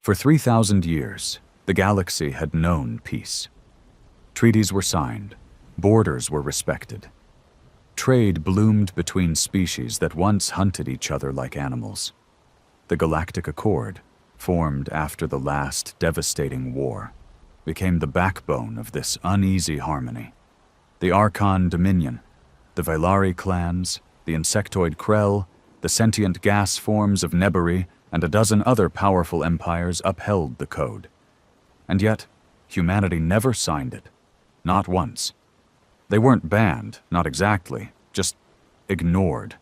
For 3,000 years, the galaxy had known peace. Treaties were signed, borders were respected. Trade bloomed between species that once hunted each other like animals. The Galactic Accord, formed after the last devastating war, became the backbone of this uneasy harmony. The Archon Dominion, the Vailari clans, the insectoid Krell, the sentient gas forms of Nebari, and a dozen other powerful empires upheld the code. And yet, humanity never signed it. Not once. They weren't banned, not exactly, just ignored,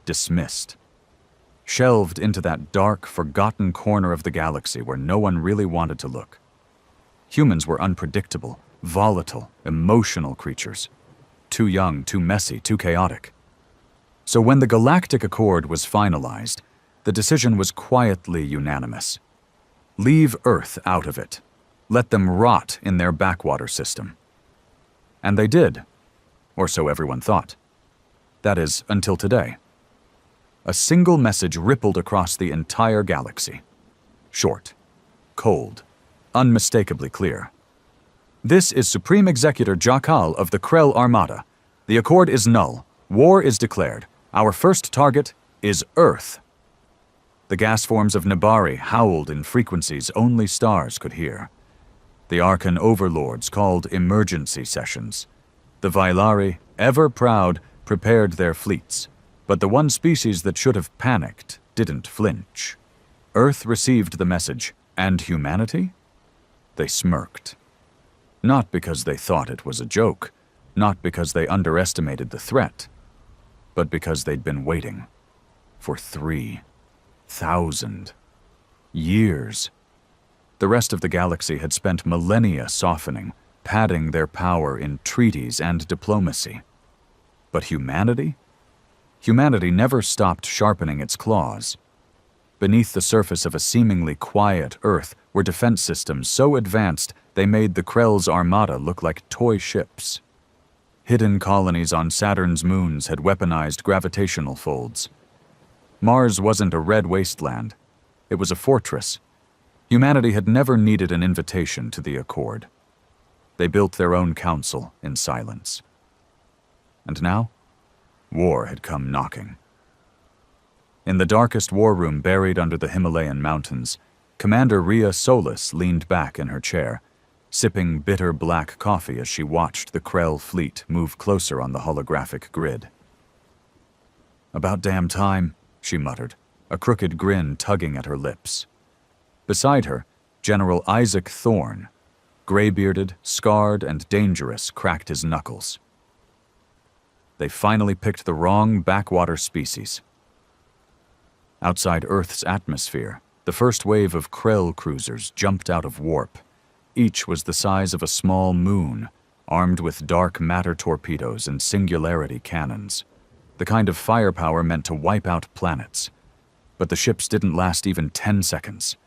dismissed. Shelved into that dark, forgotten corner of the galaxy where no one really wanted to look. Humans were unpredictable, volatile, emotional creatures. Too young, too messy, too chaotic. So when the Galactic Accord was finalized, the decision was quietly unanimous. Leave Earth out of it. Let them rot in their backwater system. And they did, or so everyone thought. That is, until today. A single message rippled across the entire galaxy. Short, cold, unmistakably clear. This is Supreme Executor Jakal of the Krell Armada. The Accord is null. War is declared. Our first target is Earth. The gas forms of Nebari howled in frequencies only stars could hear. The Archon overlords called emergency sessions. The Vailari, ever proud, prepared their fleets. But the one species that should have panicked didn't flinch. Earth received the message, and humanity? They smirked. Not because they thought it was a joke, not because they underestimated the threat, but because they'd been waiting for 3,000 years. The rest of the galaxy had spent millennia softening, padding their power in treaties and diplomacy. But humanity? Humanity never stopped sharpening its claws. Beneath the surface of a seemingly quiet Earth were defense systems so advanced they made the Krell's armada look like toy ships. Hidden colonies on Saturn's moons had weaponized gravitational folds. Mars wasn't a red wasteland. It was a fortress. Humanity had never needed an invitation to the Accord. They built their own council in silence. And now, war had come knocking. In the darkest war room buried under the Himalayan mountains, Commander Rhea Solis leaned back in her chair, sipping bitter black coffee as she watched the Krell fleet move closer on the holographic grid. "About damn time," she muttered, a crooked grin tugging at her lips. Beside her, General Isaac Thorne, gray-bearded, scarred, and dangerous, cracked his knuckles. They finally picked the wrong backwater species. Outside Earth's atmosphere, the first wave of Krell cruisers jumped out of warp. Each was the size of a small moon, armed with dark matter torpedoes and singularity cannons, the kind of firepower meant to wipe out planets. But the ships didn't last even 10 seconds.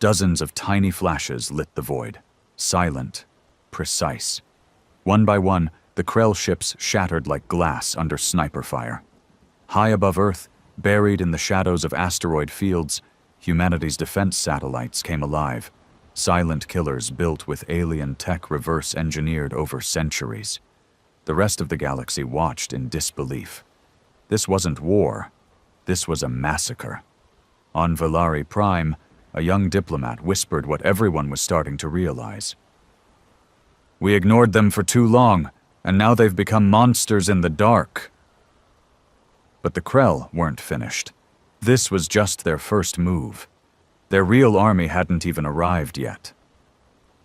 Dozens of tiny flashes lit the void, silent, precise. One by one, the Krell ships shattered like glass under sniper fire. High above Earth, buried in the shadows of asteroid fields, humanity's defense satellites came alive, silent killers built with alien tech reverse-engineered over centuries. The rest of the galaxy watched in disbelief. This wasn't war. This was a massacre. On Vailari Prime, a young diplomat whispered what everyone was starting to realize. "We ignored them for too long, and now they've become monsters in the dark." But the Krell weren't finished. This was just their first move. Their real army hadn't even arrived yet.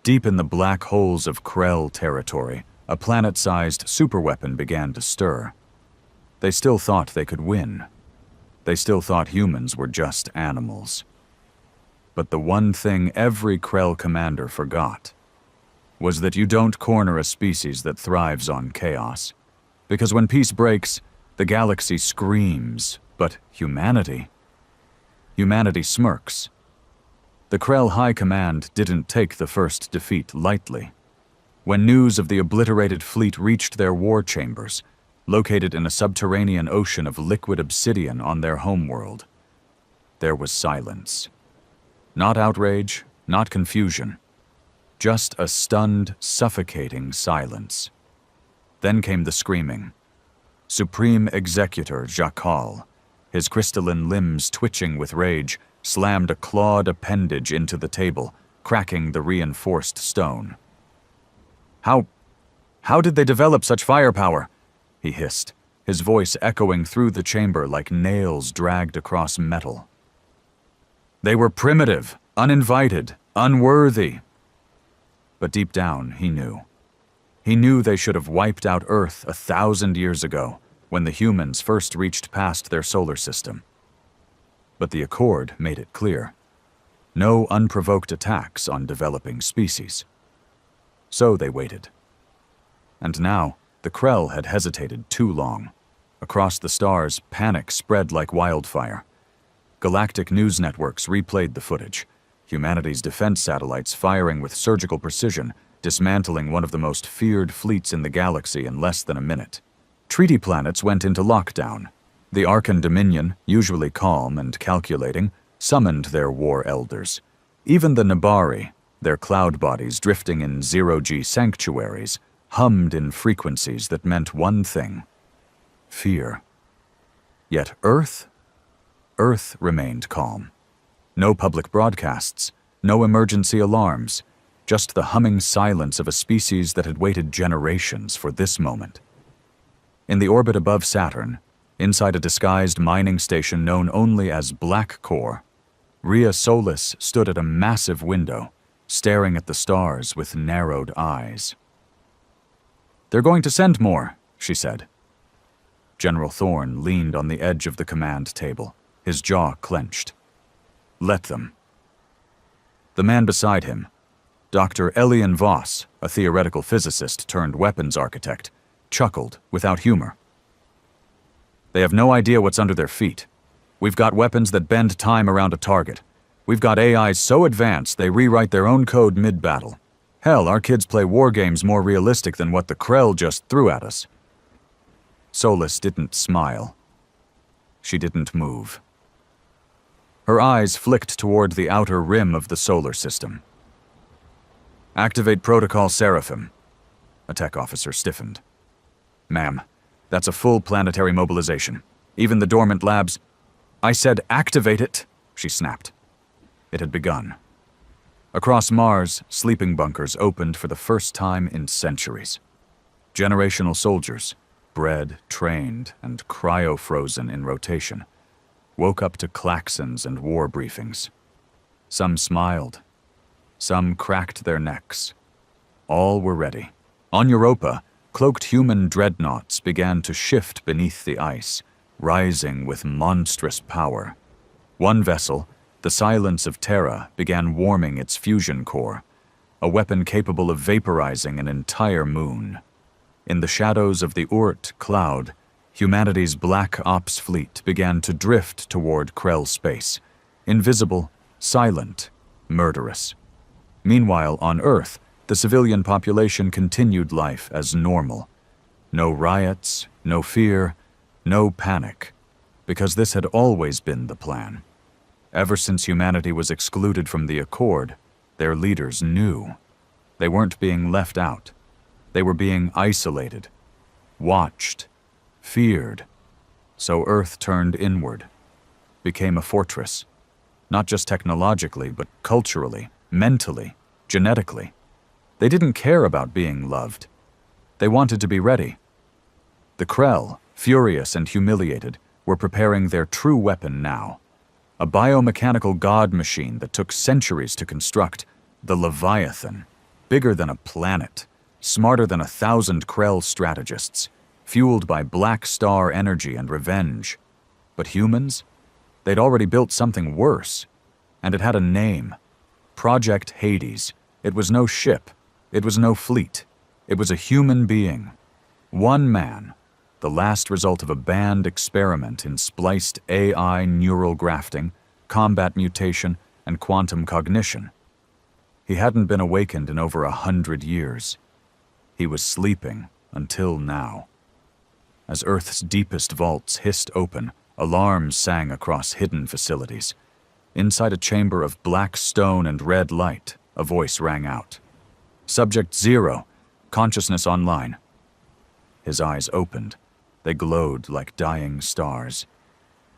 Deep in the black holes of Krell territory, a planet-sized superweapon began to stir. They still thought they could win. They still thought humans were just animals. But the one thing every Krell commander forgot was that you don't corner a species that thrives on chaos. Because when peace breaks, the galaxy screams, but humanity smirks. The Krell High Command didn't take the first defeat lightly. When news of the obliterated fleet reached their war chambers, located in a subterranean ocean of liquid obsidian on their homeworld, there was silence. Not outrage, not confusion. Just a stunned, suffocating silence. Then came the screaming. Supreme Executor Jakal, his crystalline limbs twitching with rage, slammed a clawed appendage into the table, cracking the reinforced stone. How did they develop such firepower? He hissed, his voice echoing through the chamber like nails dragged across metal. They were primitive, uninvited, unworthy. But deep down, he knew. He knew they should have wiped out Earth 1,000 years ago, when the humans first reached past their solar system. But the Accord made it clear. No unprovoked attacks on developing species. So they waited. And now, the Krell had hesitated too long. Across the stars, panic spread like wildfire. Galactic news networks replayed the footage, humanity's defense satellites firing with surgical precision, dismantling one of the most feared fleets in the galaxy in less than a minute. Treaty planets went into lockdown. The Arkan Dominion, usually calm and calculating, summoned their war elders. Even the Nabari, their cloud bodies drifting in zero-G sanctuaries, hummed in frequencies that meant one thing: fear. Yet Earth remained calm. No public broadcasts, no emergency alarms, just the humming silence of a species that had waited generations for this moment. In the orbit above Saturn, inside a disguised mining station known only as Black Core, Rhea Solis stood at a massive window, staring at the stars with narrowed eyes. "They're going to send more," she said. General Thorne leaned on the edge of the command table, his jaw clenched. "Let them." The man beside him, Dr. Elian Voss, a theoretical physicist turned weapons architect, chuckled without humor. "They have no idea what's under their feet. We've got weapons that bend time around a target. We've got AIs so advanced they rewrite their own code mid-battle. Hell, our kids play war games more realistic than what the Krell just threw at us." Solis didn't smile. She didn't move. Her eyes flicked toward the outer rim of the solar system. "Activate Protocol Seraphim." A tech officer stiffened. "Ma'am, that's a full planetary mobilization. Even the dormant labs—" "I said activate it," she snapped. It had begun. Across Mars, sleeping bunkers opened for the first time in centuries. Generational soldiers, bred, trained, and cryo-frozen in rotation, woke up to klaxons and war briefings. Some smiled. Some cracked their necks. All were ready. On Europa, cloaked human dreadnoughts began to shift beneath the ice, rising with monstrous power. One vessel, the Silence of Terra, began warming its fusion core, a weapon capable of vaporizing an entire moon. In the shadows of the Oort cloud, humanity's Black Ops fleet began to drift toward Krell space, invisible, silent, murderous. Meanwhile, on Earth, the civilian population continued life as normal. No riots, no fear, no panic, because this had always been the plan. Ever since humanity was excluded from the Accord, their leaders knew. They weren't being left out. They were being isolated, watched, feared. So Earth turned inward, became a fortress, not just technologically, but culturally, mentally, genetically. They didn't care about being loved. They wanted to be ready. The Krell, furious and humiliated, were preparing their true weapon now. A biomechanical god machine that took centuries to construct, the Leviathan, bigger than a planet, smarter than 1,000 Krell strategists, fueled by black star energy and revenge. But humans? They'd already built something worse, and it had a name. Project Hades. It was no ship. It was no fleet. It was a human being. One man, the last result of a banned experiment in spliced AI neural grafting, combat mutation, and quantum cognition. He hadn't been awakened in over 100 years. He was sleeping until now. As Earth's deepest vaults hissed open, alarms sang across hidden facilities. Inside a chamber of black stone and red light, a voice rang out. "Subject 0, consciousness online." His eyes opened. They glowed like dying stars.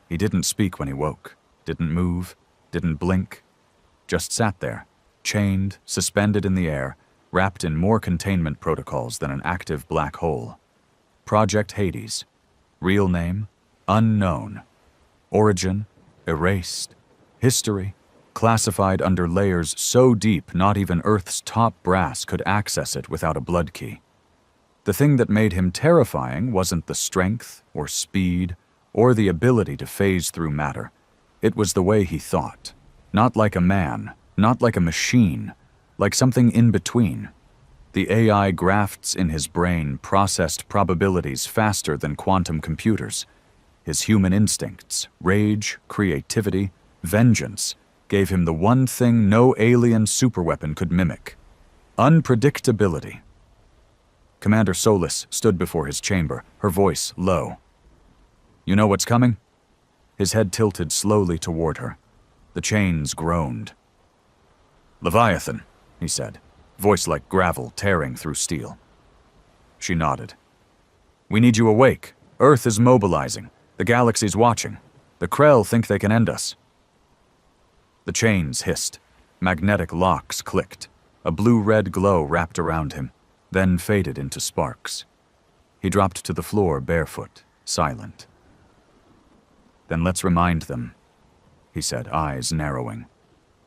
He didn't speak when he woke, didn't move, didn't blink, just sat there, chained, suspended in the air, wrapped in more containment protocols than an active black hole. Project Hades. Real name, unknown. Origin, erased. History, classified under layers so deep not even Earth's top brass could access it without a blood key. The thing that made him terrifying wasn't the strength or speed or the ability to phase through matter. It was the way he thought. Not like a man, not like a machine, like something in between. The AI grafts in his brain processed probabilities faster than quantum computers. His human instincts, rage, creativity, vengeance, gave him the one thing no alien superweapon could mimic: unpredictability. Commander Solis stood before his chamber, her voice low. "You know what's coming?" His head tilted slowly toward her. The chains groaned. "Leviathan," he said, voice like gravel tearing through steel. She nodded. "We need you awake. Earth is mobilizing. The galaxy's watching. The Krell think they can end us." The chains hissed. Magnetic locks clicked. A blue-red glow wrapped around him, then faded into sparks. He dropped to the floor barefoot, silent. "Then let's remind them," he said, eyes narrowing,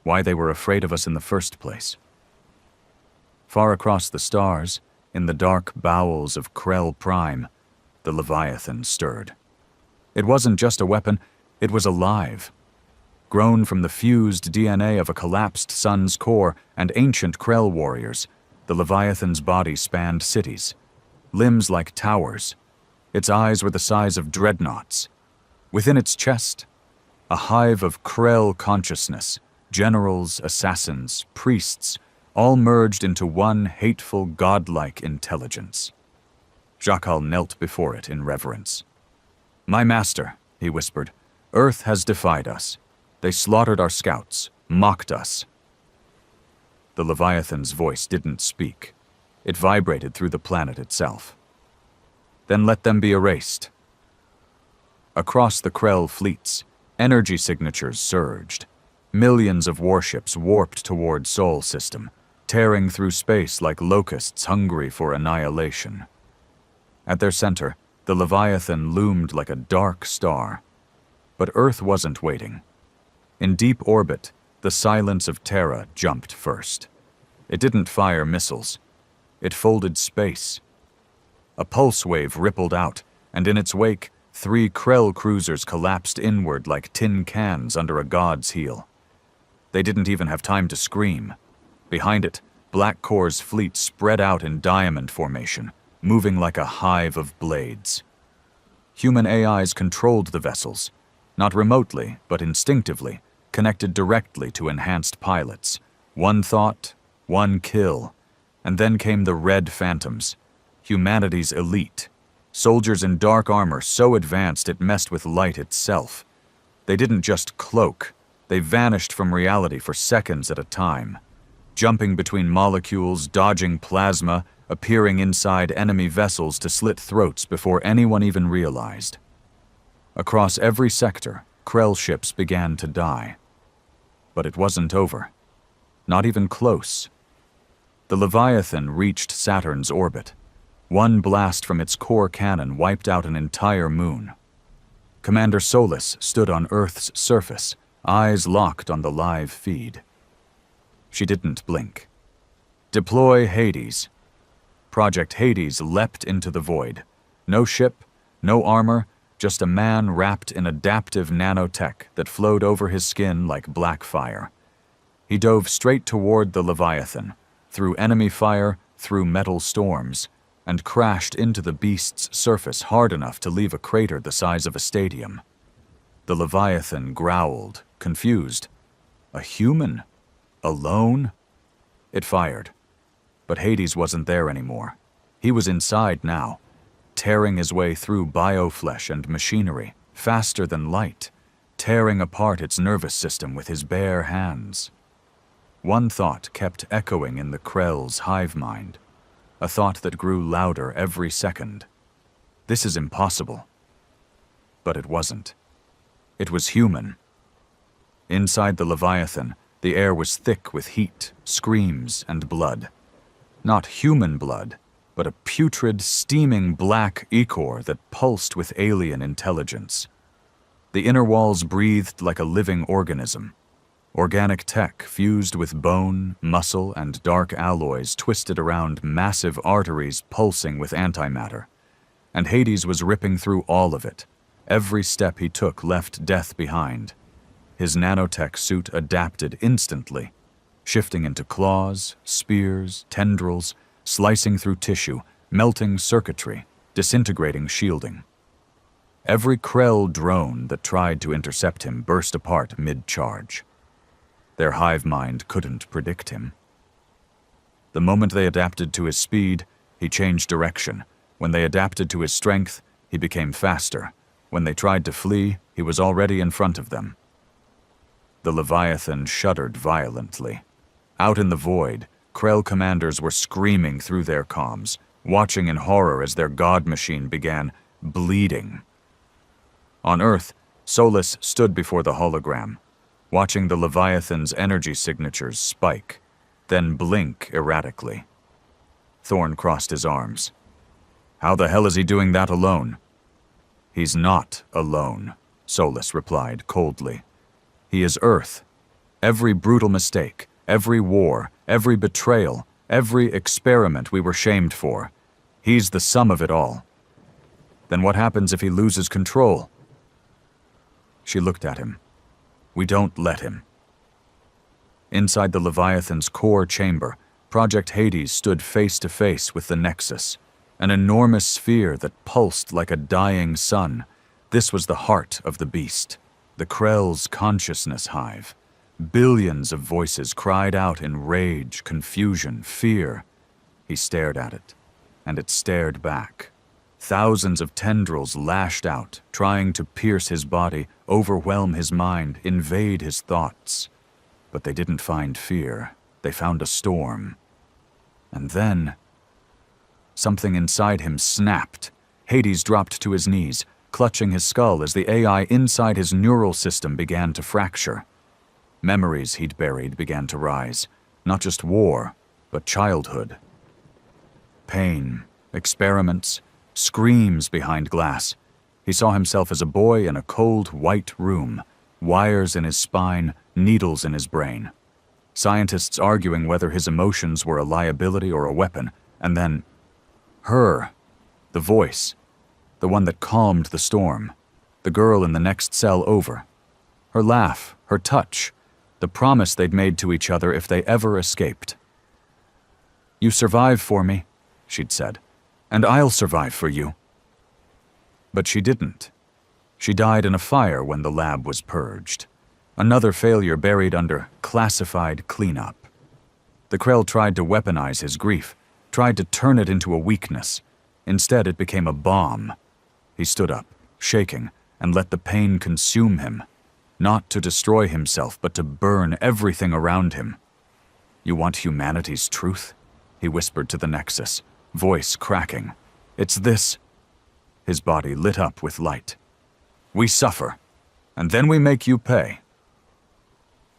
"why they were afraid of us in the first place." Far across the stars, in the dark bowels of Krell Prime, the Leviathan stirred. It wasn't just a weapon, it was alive. Grown from the fused DNA of a collapsed sun's core and ancient Krell warriors, the Leviathan's body spanned cities. Limbs like towers. Its eyes were the size of dreadnoughts. Within its chest, a hive of Krell consciousness, generals, assassins, priests, all merged into one hateful, godlike intelligence. Jakal knelt before it in reverence. "My master," he whispered, "Earth has defied us. They slaughtered our scouts, mocked us." The Leviathan's voice didn't speak. It vibrated through the planet itself. "Then let them be erased." Across the Krell fleets, energy signatures surged. Millions of warships warped toward Sol System, tearing through space like locusts hungry for annihilation. At their center, the Leviathan loomed like a dark star. But Earth wasn't waiting. In deep orbit, the silence of Terra jumped first. It didn't fire missiles. It folded space. A pulse wave rippled out, and in its wake, 3 Krell cruisers collapsed inward like tin cans under a god's heel. They didn't even have time to scream. Behind it, Black Core's fleet spread out in diamond formation, moving like a hive of blades. Human AIs controlled the vessels, not remotely, but instinctively, connected directly to enhanced pilots. One thought, one kill, and then came the Red Phantoms, humanity's elite. Soldiers in dark armor so advanced it messed with light itself. They didn't just cloak, they vanished from reality for seconds at a time, jumping between molecules, dodging plasma, appearing inside enemy vessels to slit throats before anyone even realized. Across every sector, Krell ships began to die. But it wasn't over. Not even close. The Leviathan reached Saturn's orbit. One blast from its core cannon wiped out an entire moon. Commander Solis stood on Earth's surface, eyes locked on the live feed. She didn't blink. "Deploy Hades." Project Hades leapt into the void. No ship, no armor, just a man wrapped in adaptive nanotech that flowed over his skin like black fire. He dove straight toward the Leviathan, through enemy fire, through metal storms, and crashed into the beast's surface hard enough to leave a crater the size of a stadium. The Leviathan growled, confused. A human? Alone? It fired. But Hades wasn't there anymore. He was inside now, tearing his way through bioflesh and machinery, faster than light. tearing apart its nervous system with his bare hands. One thought kept echoing in the Krell's hive mind, a thought that grew louder every second. This is impossible. But it wasn't. It was human. Inside the Leviathan, the air was thick with heat, screams, and blood. Not human blood, but a putrid, steaming black ichor that pulsed with alien intelligence. The inner walls breathed like a living organism. Organic tech fused with bone, muscle, and dark alloys twisted around massive arteries pulsing with antimatter. And Hades was ripping through all of it. Every step he took left death behind. His nanotech suit adapted instantly, shifting into claws, spears, tendrils, slicing through tissue, melting circuitry, disintegrating shielding. Every Krell drone that tried to intercept him burst apart mid-charge. Their hive mind couldn't predict him. The moment they adapted to his speed, he changed direction. When they adapted to his strength, he became faster. When they tried to flee, he was already in front of them. The Leviathan shuddered violently. Out in the void, Krell commanders were screaming through their comms, watching in horror as their god machine began bleeding. On Earth, Solus stood before the hologram, watching the Leviathan's energy signatures spike, then blink erratically. Thorn crossed his arms. How the hell is he doing that alone? He's not alone, Solus replied coldly. He is Earth. Every brutal mistake, every war, every betrayal, every experiment we were shamed for, he's the sum of it all. Then what happens if he loses control? She looked at him. We don't let him. Inside the Leviathan's core chamber, Project Hades stood face to face with the Nexus, an enormous sphere that pulsed like a dying sun. This was the heart of the beast, the Krell's consciousness hive. Billions of voices cried out in rage, confusion, fear. He stared at it, and it stared back. Thousands of tendrils lashed out, trying to pierce his body, overwhelm his mind, invade his thoughts. But they didn't find fear. They found a storm. And then something inside him snapped. Hades dropped to his knees, clutching his skull as the AI inside his neural system began to fracture. Memories he'd buried began to rise. Not just war, but childhood. Pain, experiments, screams behind glass. He saw himself as a boy in a cold, white room, wires in his spine, needles in his brain. Scientists arguing whether his emotions were a liability or a weapon, and then her, the voice, the one that calmed the storm, the girl in the next cell over. Her laugh, her touch, the promise they'd made to each other if they ever escaped. "You survive for me," she'd said, "and I'll survive for you." But she didn't. She died in a fire when the lab was purged. Another failure buried under classified cleanup. The Krell tried to weaponize his grief, tried to turn it into a weakness. Instead, it became a bomb. He stood up, shaking, and let the pain consume him. Not to destroy himself, but to burn everything around him. "You want humanity's truth?" he whispered to the Nexus, voice cracking. "It's this." His body lit up with light. "We suffer, and then we make you pay."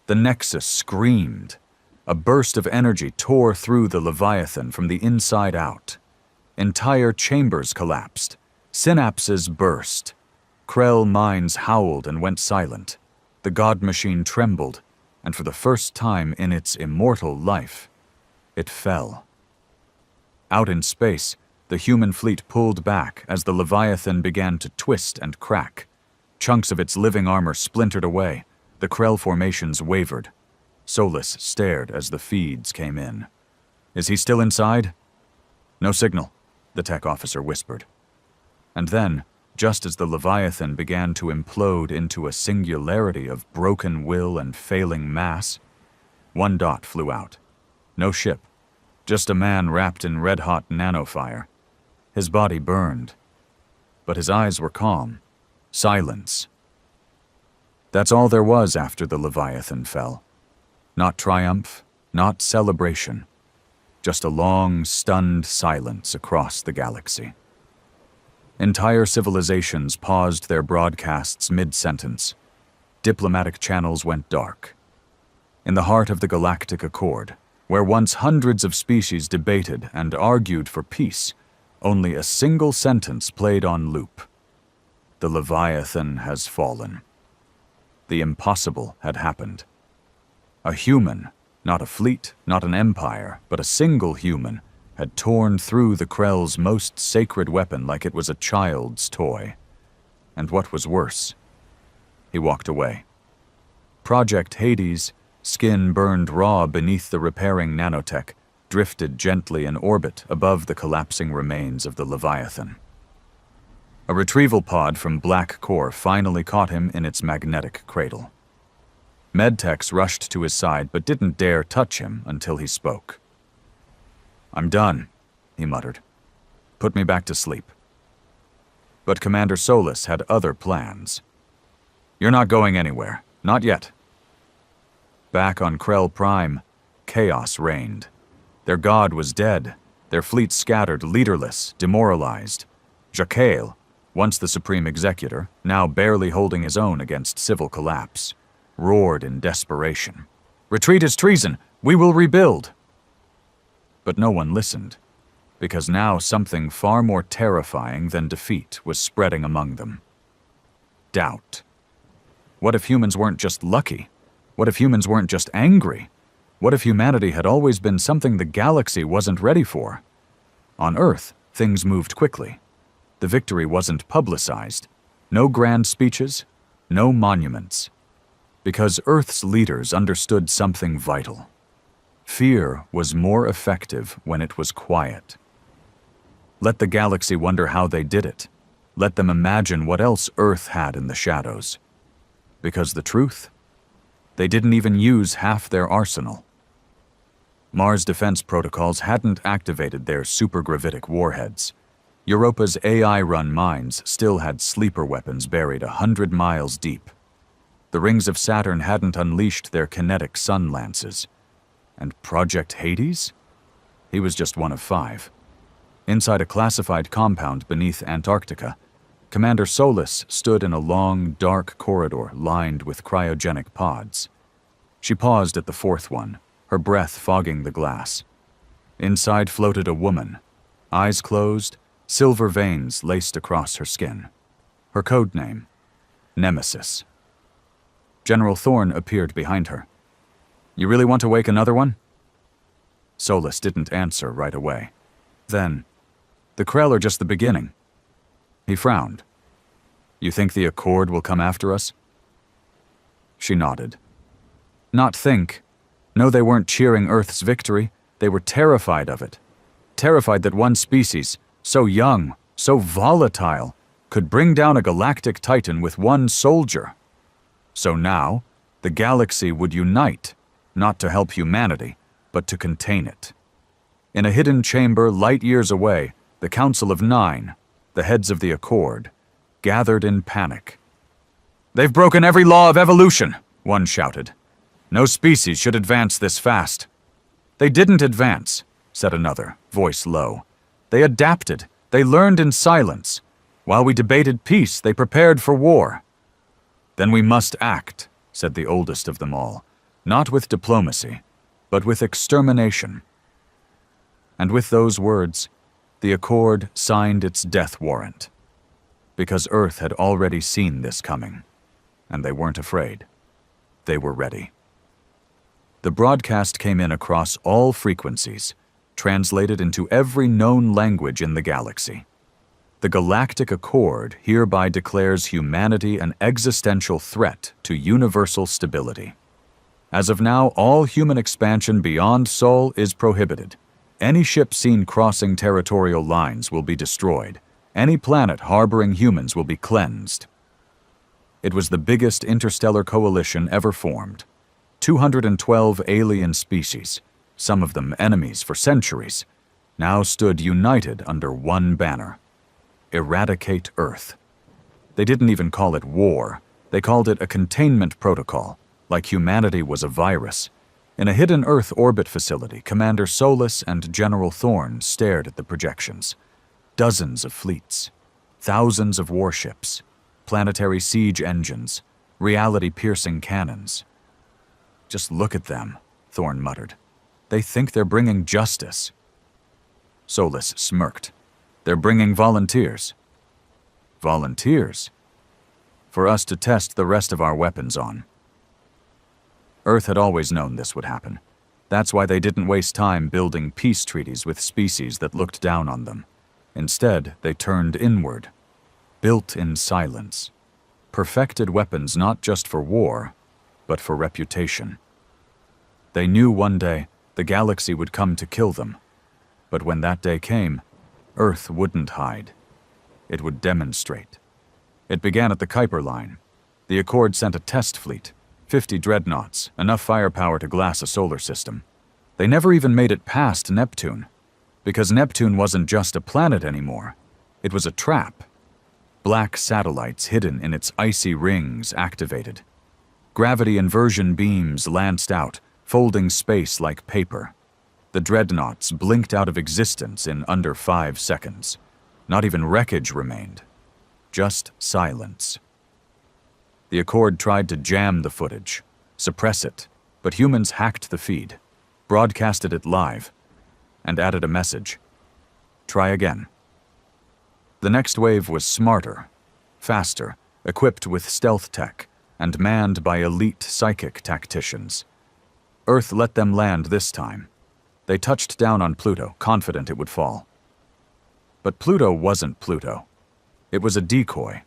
The Nexus screamed. A burst of energy tore through the Leviathan from the inside out. Entire chambers collapsed. Synapses burst. Krell minds howled and went silent. The god machine trembled, and for the first time in its immortal life, it fell. Out in space, the human fleet pulled back as the Leviathan began to twist and crack. Chunks of its living armor splintered away. The Krell formations wavered. Solus stared as the feeds came in. "Is he still inside?" "No signal," the tech officer whispered. And then, just as the Leviathan began to implode into a singularity of broken will and failing mass, one dot flew out. No ship, just a man wrapped in red-hot nanofire. His body burned, but his eyes were calm. Silence. That's all there was after the Leviathan fell. Not triumph, not celebration. Just a long, stunned silence across the galaxy. Entire civilizations paused their broadcasts mid-sentence. Diplomatic channels went dark. In the heart of the Galactic Accord, where once hundreds of species debated and argued for peace, only a single sentence played on loop. The Leviathan has fallen. The impossible had happened. A human, not a fleet, not an empire, but a single human, had torn through the Krell's most sacred weapon like it was a child's toy. And what was worse, he walked away. Project Hades, skin burned raw beneath the repairing nanotech, drifted gently in orbit above the collapsing remains of the Leviathan. A retrieval pod from Black Core finally caught him in its magnetic cradle. Medtechs rushed to his side but didn't dare touch him until he spoke. "I'm done," he muttered. "Put me back to sleep." But Commander Solus had other plans. "You're not going anywhere. Not yet." Back on Krell Prime, chaos reigned. Their god was dead, their fleet scattered, leaderless, demoralized. Jaquel, once the supreme executor, now barely holding his own against civil collapse, roared in desperation. "Retreat is treason! We will rebuild!" But no one listened, because now something far more terrifying than defeat was spreading among them. Doubt. What if humans weren't just lucky? What if humans weren't just angry? What if humanity had always been something the galaxy wasn't ready for? On Earth, things moved quickly. The victory wasn't publicized. No grand speeches, no monuments. Because Earth's leaders understood something vital. Fear was more effective when it was quiet. Let the galaxy wonder how they did it. Let them imagine what else Earth had in the shadows. Because the truth? They didn't even use half their arsenal. Mars defense protocols hadn't activated their supergravitic warheads. Europa's AI-run mines still had sleeper weapons buried 100 miles deep. The rings of Saturn hadn't unleashed their kinetic sun lances. And Project Hades? He was just one of 5. Inside a classified compound beneath Antarctica, Commander Solus stood in a long, dark corridor lined with cryogenic pods. She paused at the 4th one, her breath fogging the glass. Inside floated a woman, eyes closed, silver veins laced across her skin. Her code name, Nemesis. General Thorne appeared behind her. "You really want to wake another one?" Solus didn't answer right away. Then, "The Krell are just the beginning." He frowned. "You think the Accord will come after us?" She nodded. Not think. No, they weren't cheering Earth's victory. They were terrified of it. Terrified that one species, so young, so volatile, could bring down a galactic titan with one soldier. So now, the galaxy would unite, not to help humanity, but to contain it. In a hidden chamber light years away, the Council of 9, the heads of the Accord, gathered in panic. "They've broken every law of evolution," one shouted. "No species should advance this fast." "They didn't advance," said another, voice low. "They adapted. They learned in silence. While we debated peace, they prepared for war." "Then we must act," said the oldest of them all, "not with diplomacy, but with extermination." And with those words, the Accord signed its death warrant. Because Earth had already seen this coming, and they weren't afraid. They were ready. The broadcast came in across all frequencies, translated into every known language in the galaxy. The Galactic Accord hereby declares humanity an existential threat to universal stability. As of now, all human expansion beyond Sol is prohibited. Any ship seen crossing territorial lines will be destroyed. Any planet harboring humans will be cleansed. It was the biggest interstellar coalition ever formed. 212 alien species, some of them enemies for centuries, now stood united under one banner: eradicate Earth. They didn't even call it war. They called it a containment protocol, like humanity was a virus. In a hidden Earth orbit facility, Commander Solus and General Thorne stared at the projections. Dozens of fleets, thousands of warships, planetary siege engines, reality-piercing cannons. "Just look at them," Thorne muttered. "They think they're bringing justice." Solus smirked. "They're bringing volunteers." "Volunteers?" "For us to test the rest of our weapons on." Earth had always known this would happen. That's why they didn't waste time building peace treaties with species that looked down on them. Instead, they turned inward, built in silence, perfected weapons not just for war, but for reputation. They knew one day the galaxy would come to kill them, but when that day came, Earth wouldn't hide. It would demonstrate. It began at the Kuiper Line. The Accord sent a test fleet, 50 dreadnoughts, enough firepower to glass a solar system. They never even made it past Neptune, because Neptune wasn't just a planet anymore. It was a trap. Black satellites hidden in its icy rings activated. Gravity inversion beams lanced out, folding space like paper. The dreadnoughts blinked out of existence in under 5 seconds. Not even wreckage remained. Just silence. The Accord tried to jam the footage, suppress it, but humans hacked the feed, broadcasted it live, and added a message. Try again. The next wave was smarter, faster, equipped with stealth tech, and manned by elite psychic tacticians. Earth let them land this time. They touched down on Pluto, confident it would fall. But Pluto wasn't Pluto. It was a decoy.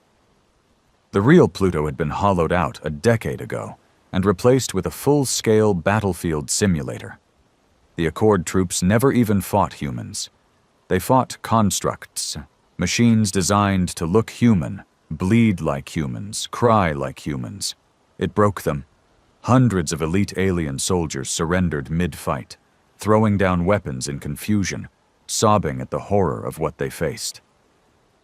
The real Pluto had been hollowed out a decade ago and replaced with a full-scale battlefield simulator. The Accord troops never even fought humans. They fought constructs, machines designed to look human, bleed like humans, cry like humans. It broke them. Hundreds of elite alien soldiers surrendered mid-fight, throwing down weapons in confusion, sobbing at the horror of what they faced.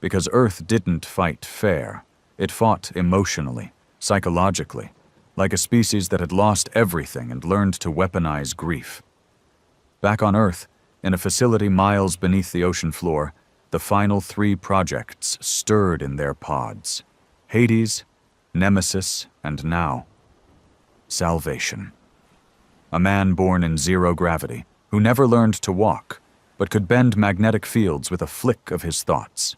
Because Earth didn't fight fair. It fought emotionally, psychologically, like a species that had lost everything and learned to weaponize grief. Back on Earth, in a facility miles beneath the ocean floor, the final 3 projects stirred in their pods. Hades, Nemesis, and now, Salvation. A man born in zero gravity, who never learned to walk, but could bend magnetic fields with a flick of his thoughts.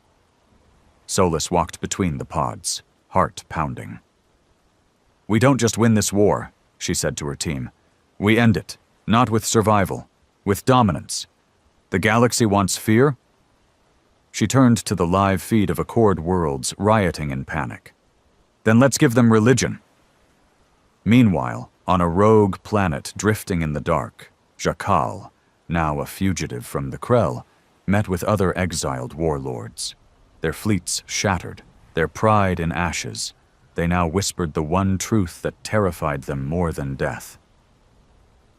Solus walked between the pods, heart pounding. "We don't just win this war," she said to her team. "We end it, not with survival, with dominance. The galaxy wants fear?" She turned to the live feed of Accord worlds rioting in panic. "Then let's give them religion." Meanwhile, on a rogue planet drifting in the dark, Jakal, now a fugitive from the Krell, met with other exiled warlords. Their fleets shattered, their pride in ashes. They now whispered the one truth that terrified them more than death.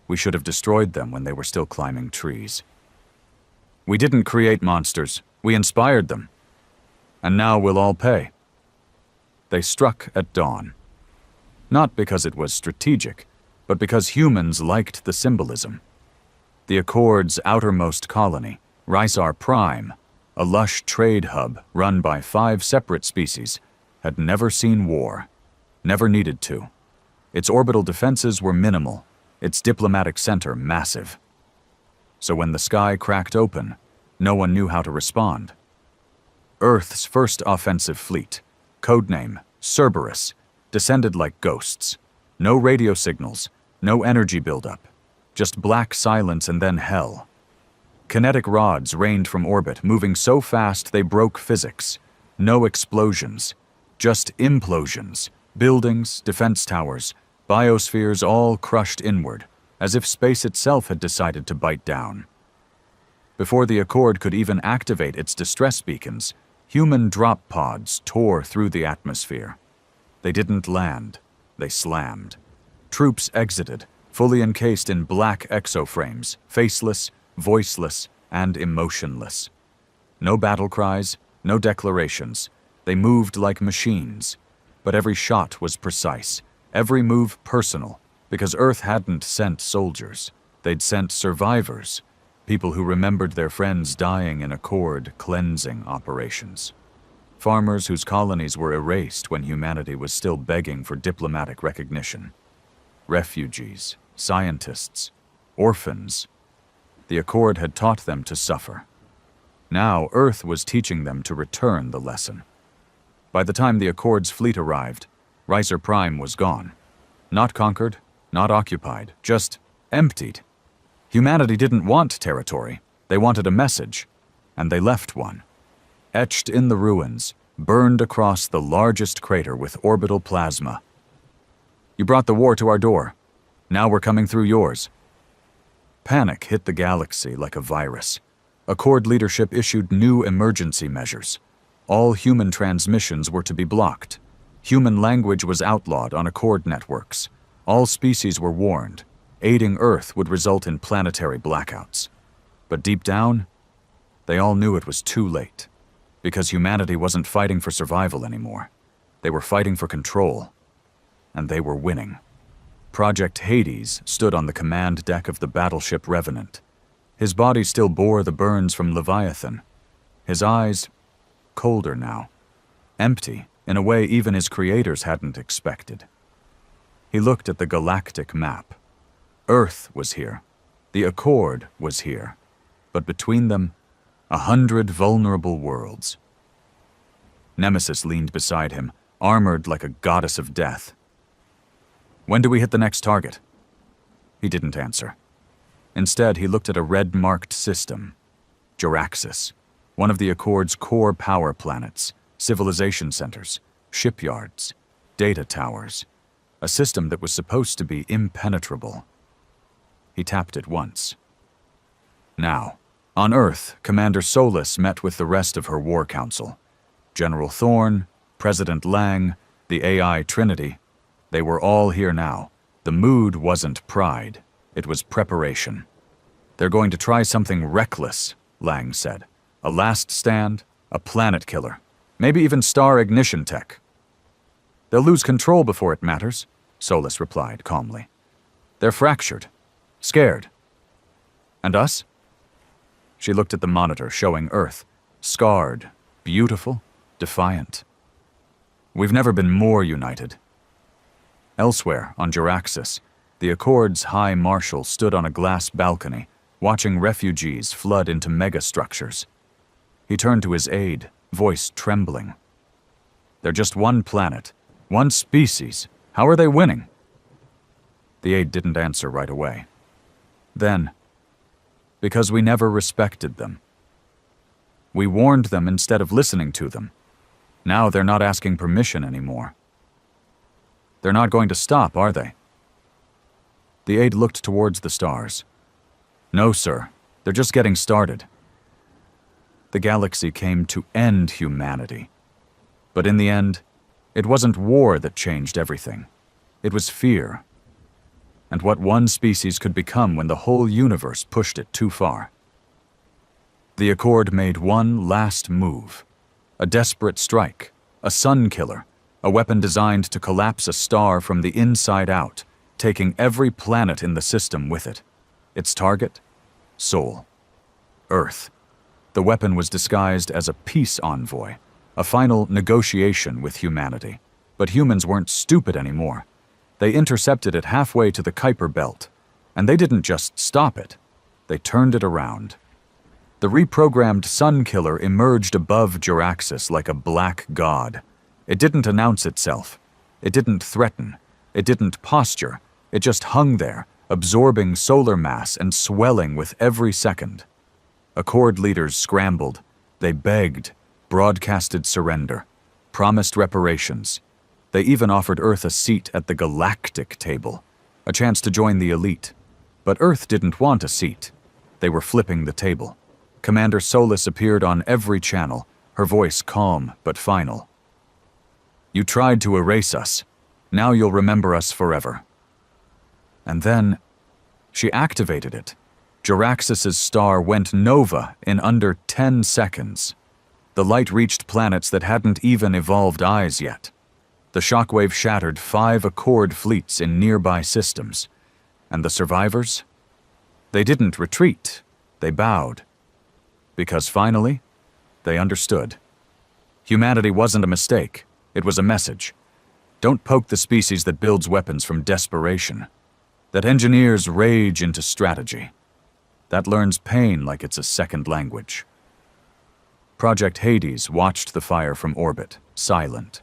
"We should have destroyed them when they were still climbing trees. We didn't create monsters, we inspired them. And now we'll all pay." They struck at dawn. Not because it was strategic, but because humans liked the symbolism. The Accord's outermost colony, Rysar Prime, a lush trade hub run by 5 separate species, had never seen war, never needed to. Its orbital defenses were minimal, its diplomatic center massive. So when the sky cracked open, no one knew how to respond. Earth's first offensive fleet, codename Cerberus, descended like ghosts. No radio signals, no energy buildup, just black silence and then hell. Kinetic rods rained from orbit, moving so fast they broke physics. No explosions, just implosions. Buildings, defense towers, biospheres all crushed inward, as if space itself had decided to bite down. Before the Accord could even activate its distress beacons, human drop pods tore through the atmosphere. They didn't land, they slammed. Troops exited, fully encased in black exoframes, faceless, voiceless, and emotionless. No battle cries, no declarations. They moved like machines. But every shot was precise, every move personal, because Earth hadn't sent soldiers. They'd sent survivors, people who remembered their friends dying in Accord cleansing operations. Farmers whose colonies were erased when humanity was still begging for diplomatic recognition. Refugees, scientists, orphans. The Accord had taught them to suffer. Now Earth was teaching them to return the lesson. By the time the Accord's fleet arrived, Ricer Prime was gone. Not conquered, not occupied, just emptied. Humanity didn't want territory. They wanted a message, and they left one. Etched in the ruins, burned across the largest crater with orbital plasma. You brought the war to our door. Now we're coming through yours. Panic hit the galaxy like a virus. Accord leadership issued new emergency measures. All human transmissions were to be blocked. Human language was outlawed on Accord networks. All species were warned. Aiding Earth would result in planetary blackouts. But deep down, they all knew it was too late. Because humanity wasn't fighting for survival anymore. They were fighting for control. And they were winning. Project Hades stood on the command deck of the battleship Revenant. His body still bore the burns from Leviathan. His eyes, colder now. Empty, in a way even his creators hadn't expected. He looked at the galactic map. Earth was here. The Accord was here. But between them, 100 vulnerable worlds. Nemesis leaned beside him, armored like a goddess of death. When do we hit the next target? He didn't answer. Instead, he looked at a red-marked system. Jaraxxus, one of the Accord's core power planets, civilization centers, shipyards, data towers. A system that was supposed to be impenetrable. He tapped it once. Now, on Earth, Commander Solus met with the rest of her war council. General Thorne, President Lang, the AI Trinity. They were all here now. The mood wasn't pride. It was preparation. They're going to try something reckless, Lang said. A last stand, a planet killer, maybe even star ignition tech. They'll lose control before it matters, Solus replied calmly. They're fractured, scared. And us? She looked at the monitor showing Earth, scarred, beautiful, defiant. We've never been more united. Elsewhere, on Jaraxxus, the Accord's High Marshal stood on a glass balcony, watching refugees flood into megastructures. He turned to his aide, voice trembling. They're just one planet, one species. How are they winning? The aide didn't answer right away. Then, because we never respected them. We warned them instead of listening to them. Now they're not asking permission anymore. They're not going to stop, are they? The aide looked towards the stars. No, sir. They're just getting started. The galaxy came to end humanity. But in the end, it wasn't war that changed everything. It was fear. And what one species could become when the whole universe pushed it too far. The Accord made one last move. A desperate strike. A sun killer. A weapon designed to collapse a star from the inside out, taking every planet in the system with it. Its target? Sol. Earth. The weapon was disguised as a peace envoy, a final negotiation with humanity. But humans weren't stupid anymore. They intercepted it halfway to the Kuiper Belt, and they didn't just stop it. They turned it around. The reprogrammed sun killer emerged above Jaraxxus like a black god. It didn't announce itself. It didn't threaten. It didn't posture. It just hung there, absorbing solar mass and swelling with every second. Accord leaders scrambled. They begged, broadcasted surrender, promised reparations. They even offered Earth a seat at the galactic table, a chance to join the elite. But Earth didn't want a seat. They were flipping the table. Commander Solus appeared on every channel, her voice calm but final. You tried to erase us. Now you'll remember us forever. And then, she activated it. Jaraxxus's star went nova in under 10 seconds. The light reached planets that hadn't even evolved eyes yet. The shockwave shattered 5 Accord fleets in nearby systems. And the survivors? They didn't retreat. They bowed. Because finally, they understood. Humanity wasn't a mistake. It was a message. Don't poke the species that builds weapons from desperation. That engineers rage into strategy. That learns pain like it's a second language. Project Hades watched the fire from orbit, silent.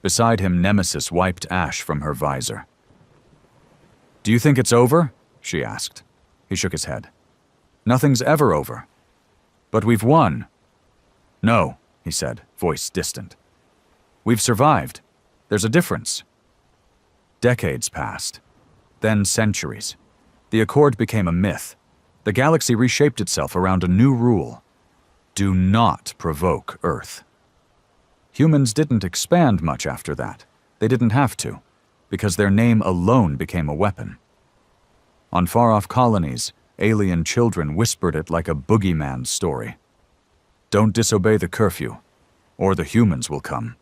Beside him, Nemesis wiped ash from her visor. "Do you think it's over?" she asked. He shook his head. "Nothing's ever over. But we've won." "No," he said, voice distant. "We've survived. There's a difference." Decades passed. Then centuries. The Accord became a myth. The galaxy reshaped itself around a new rule. Do not provoke Earth. Humans didn't expand much after that. They didn't have to, because their name alone became a weapon. On far-off colonies, alien children whispered it like a boogeyman story. Don't disobey the curfew, or the humans will come.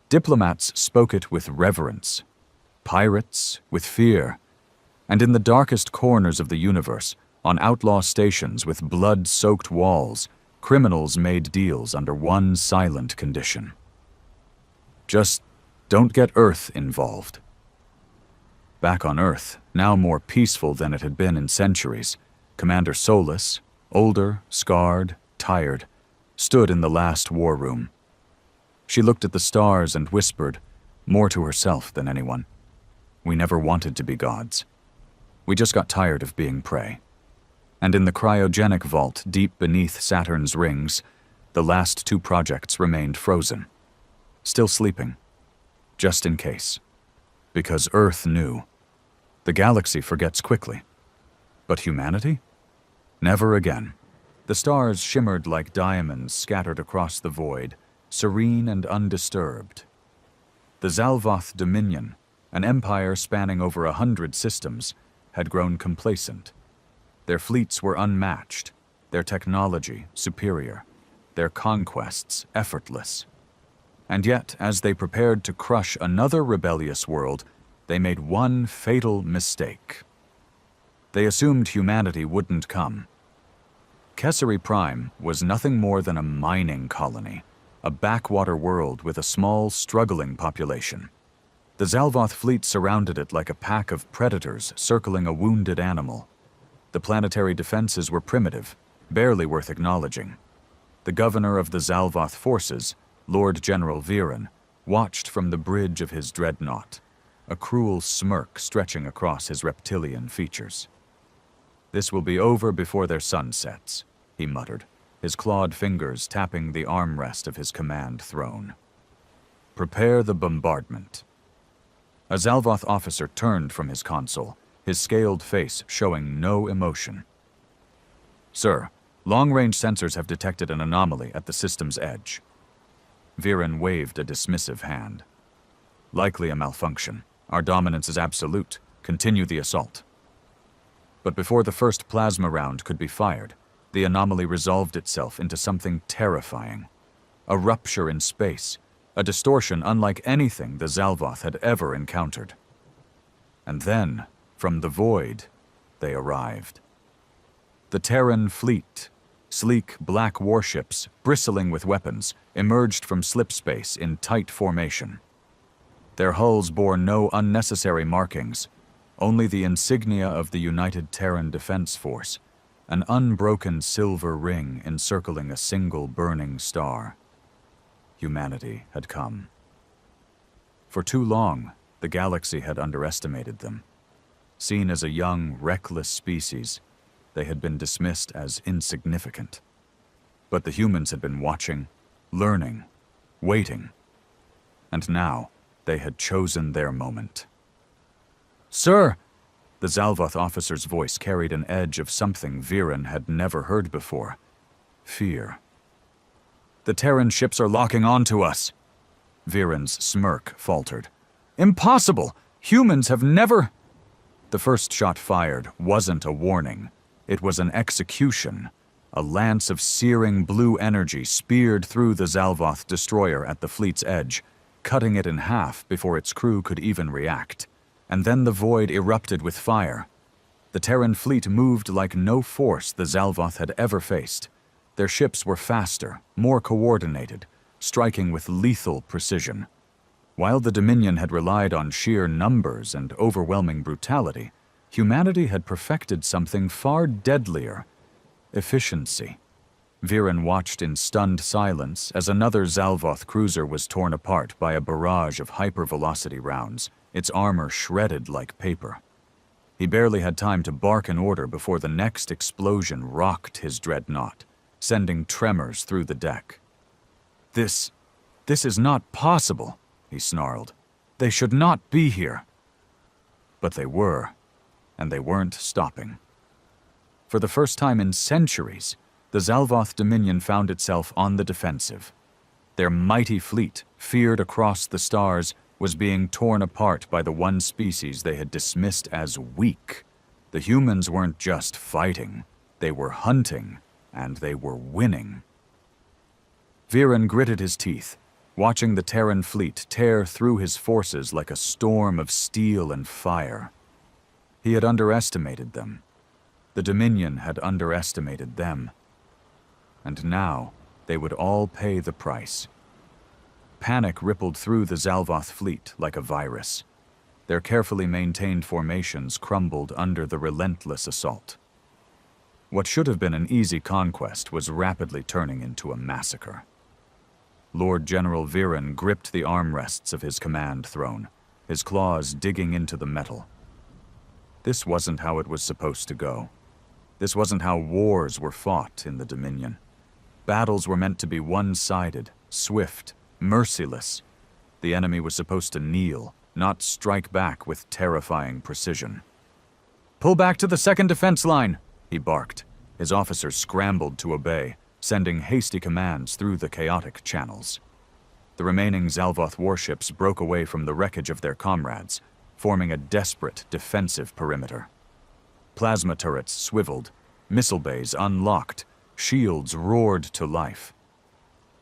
Diplomats spoke it with reverence, pirates with fear, and in the darkest corners of the universe, on outlaw stations with blood-soaked walls, criminals made deals under one silent condition. Just don't get Earth involved. Back on Earth, now more peaceful than it had been in centuries, Commander Solus, older, scarred, tired, stood in the last war room. She looked at the stars and whispered, more to herself than anyone, "We never wanted to be gods. We just got tired of being prey." And in the cryogenic vault deep beneath Saturn's rings, the last 2 projects remained frozen, still sleeping, just in case. Because Earth knew. The galaxy forgets quickly. But humanity? Never again. The stars shimmered like diamonds scattered across the void, serene and undisturbed. The Zalvoth Dominion, an empire spanning over 100 systems, had grown complacent. Their fleets were unmatched, their technology superior, their conquests effortless. And yet, as they prepared to crush another rebellious world, they made one fatal mistake. They assumed humanity wouldn't come. Kessari Prime was nothing more than a mining colony, a backwater world with a small, struggling population. The Zalvoth fleet surrounded it like a pack of predators circling a wounded animal. The planetary defenses were primitive, barely worth acknowledging. The governor of the Zalvoth forces, Lord General Viren, watched from the bridge of his dreadnought, a cruel smirk stretching across his reptilian features. "This will be over before their sun sets," he muttered, his clawed fingers tapping the armrest of his command throne. "Prepare the bombardment." A Zalvoth officer turned from his console, his scaled face showing no emotion. "Sir, long-range sensors have detected an anomaly at the system's edge." Viren waved a dismissive hand. "Likely a malfunction. Our dominance is absolute. Continue the assault." But before the first plasma round could be fired, the anomaly resolved itself into something terrifying. A rupture in space, a distortion unlike anything the Zalvoth had ever encountered. And then, from the void, they arrived. The Terran fleet, sleek black warships bristling with weapons, emerged from slipspace in tight formation. Their hulls bore no unnecessary markings, only the insignia of the United Terran Defense Force, an unbroken silver ring encircling a single burning star. Humanity had come. For too long, the galaxy had underestimated them. Seen as a young, reckless species, they had been dismissed as insignificant. But the humans had been watching, learning, waiting. And now, they had chosen their moment. "Sir!" The Zalvoth officer's voice carried an edge of something Viren had never heard before. Fear. "The Terran ships are locking onto us." Viren's smirk faltered. "Impossible! Humans have never—" The first shot fired wasn't a warning. It was an execution. A lance of searing blue energy speared through the Zalvoth destroyer at the fleet's edge, cutting it in half before its crew could even react. And then the void erupted with fire. The Terran fleet moved like no force the Zalvoth had ever faced. Their ships were faster, more coordinated, striking with lethal precision. While the Dominion had relied on sheer numbers and overwhelming brutality, humanity had perfected something far deadlier: efficiency. Viren watched in stunned silence as another Zalvoth cruiser was torn apart by a barrage of hypervelocity rounds, its armor shredded like paper. He barely had time to bark an order before the next explosion rocked his dreadnought, sending tremors through the deck. This is not possible," he snarled. "They should not be here." But they were, and they weren't stopping. For the first time in centuries, the Zalvoth Dominion found itself on the defensive. Their mighty fleet, feared across the stars, was being torn apart by the one species they had dismissed as weak. The humans weren't just fighting, they were hunting, and they were winning. Viren gritted his teeth, watching the Terran fleet tear through his forces like a storm of steel and fire. He had underestimated them. The Dominion had underestimated them. And now, they would all pay the price. Panic rippled through the Zalvoth fleet like a virus. Their carefully maintained formations crumbled under the relentless assault. What should have been an easy conquest was rapidly turning into a massacre. Lord General Viren gripped the armrests of his command throne, his claws digging into the metal. This wasn't how it was supposed to go. This wasn't how wars were fought in the Dominion. Battles were meant to be one-sided, swift, merciless. The enemy was supposed to kneel, not strike back with terrifying precision. "Pull back to the second defense line," he barked. His officers scrambled to obey, sending hasty commands through the chaotic channels. The remaining Zalvoth warships broke away from the wreckage of their comrades, forming a desperate defensive perimeter. Plasma turrets swiveled, missile bays unlocked, shields roared to life.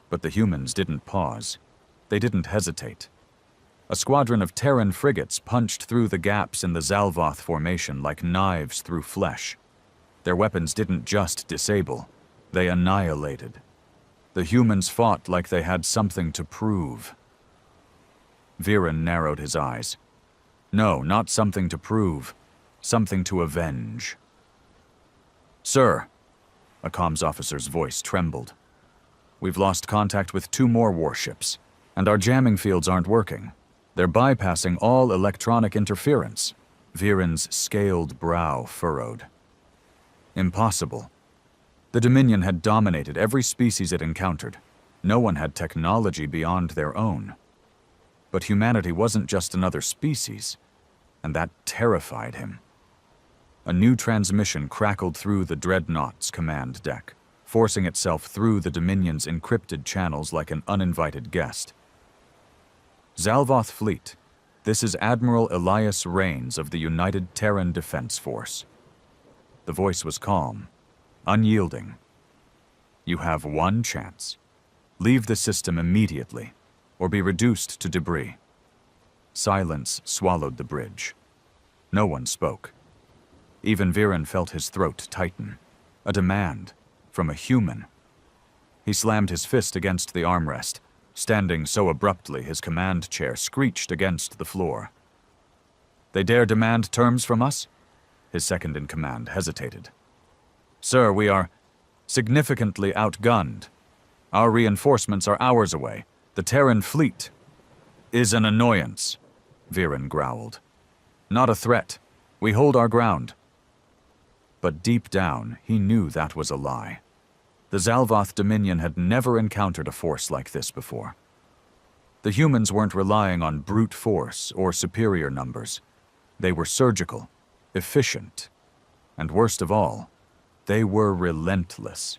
But the humans didn't pause. They didn't hesitate. A squadron of Terran frigates punched through the gaps in the Zalvoth formation like knives through flesh. Their weapons didn't just disable, they annihilated. The humans fought like they had something to prove. Viren narrowed his eyes. No, not something to prove. Something to avenge. "Sir," a comms officer's voice trembled. "We've lost contact with 2 more warships, and our jamming fields aren't working. They're bypassing all electronic interference." Viren's scaled brow furrowed. Impossible. The Dominion had dominated every species it encountered. No one had technology beyond their own. But humanity wasn't just another species, and that terrified him. A new transmission crackled through the Dreadnought's command deck, forcing itself through the Dominion's encrypted channels like an uninvited guest. "Zalvoth Fleet, this is Admiral Elias Rains of the United Terran Defense Force." The voice was calm, unyielding. "You have one chance. Leave the system immediately, or be reduced to debris." Silence swallowed the bridge. No one spoke. Even Viren felt his throat tighten. A demand from a human. He slammed his fist against the armrest, standing so abruptly his command chair screeched against the floor. "They dare demand terms from us?" His second-in-command hesitated. "Sir, we are significantly outgunned. Our reinforcements are hours away. The Terran fleet is an annoyance," Viren growled. "Not a threat. We hold our ground." But deep down, he knew that was a lie. The Zalvoth Dominion had never encountered a force like this before. The humans weren't relying on brute force or superior numbers. They were surgical, efficient, and worst of all, they were relentless.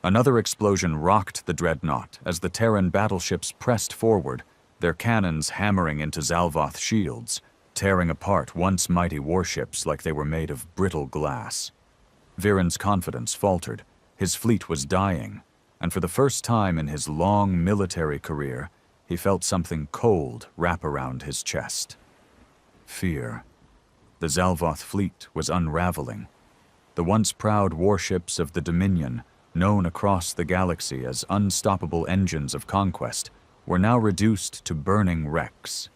Another explosion rocked the Dreadnought as the Terran battleships pressed forward, their cannons hammering into Zalvoth shields, tearing apart once mighty warships like they were made of brittle glass. Viren's confidence faltered. His fleet was dying, and for the first time in his long military career, he felt something cold wrap around his chest. Fear. The Zalvoth fleet was unraveling. The once proud warships of the Dominion, known across the galaxy as unstoppable engines of conquest, were now reduced to burning wrecks.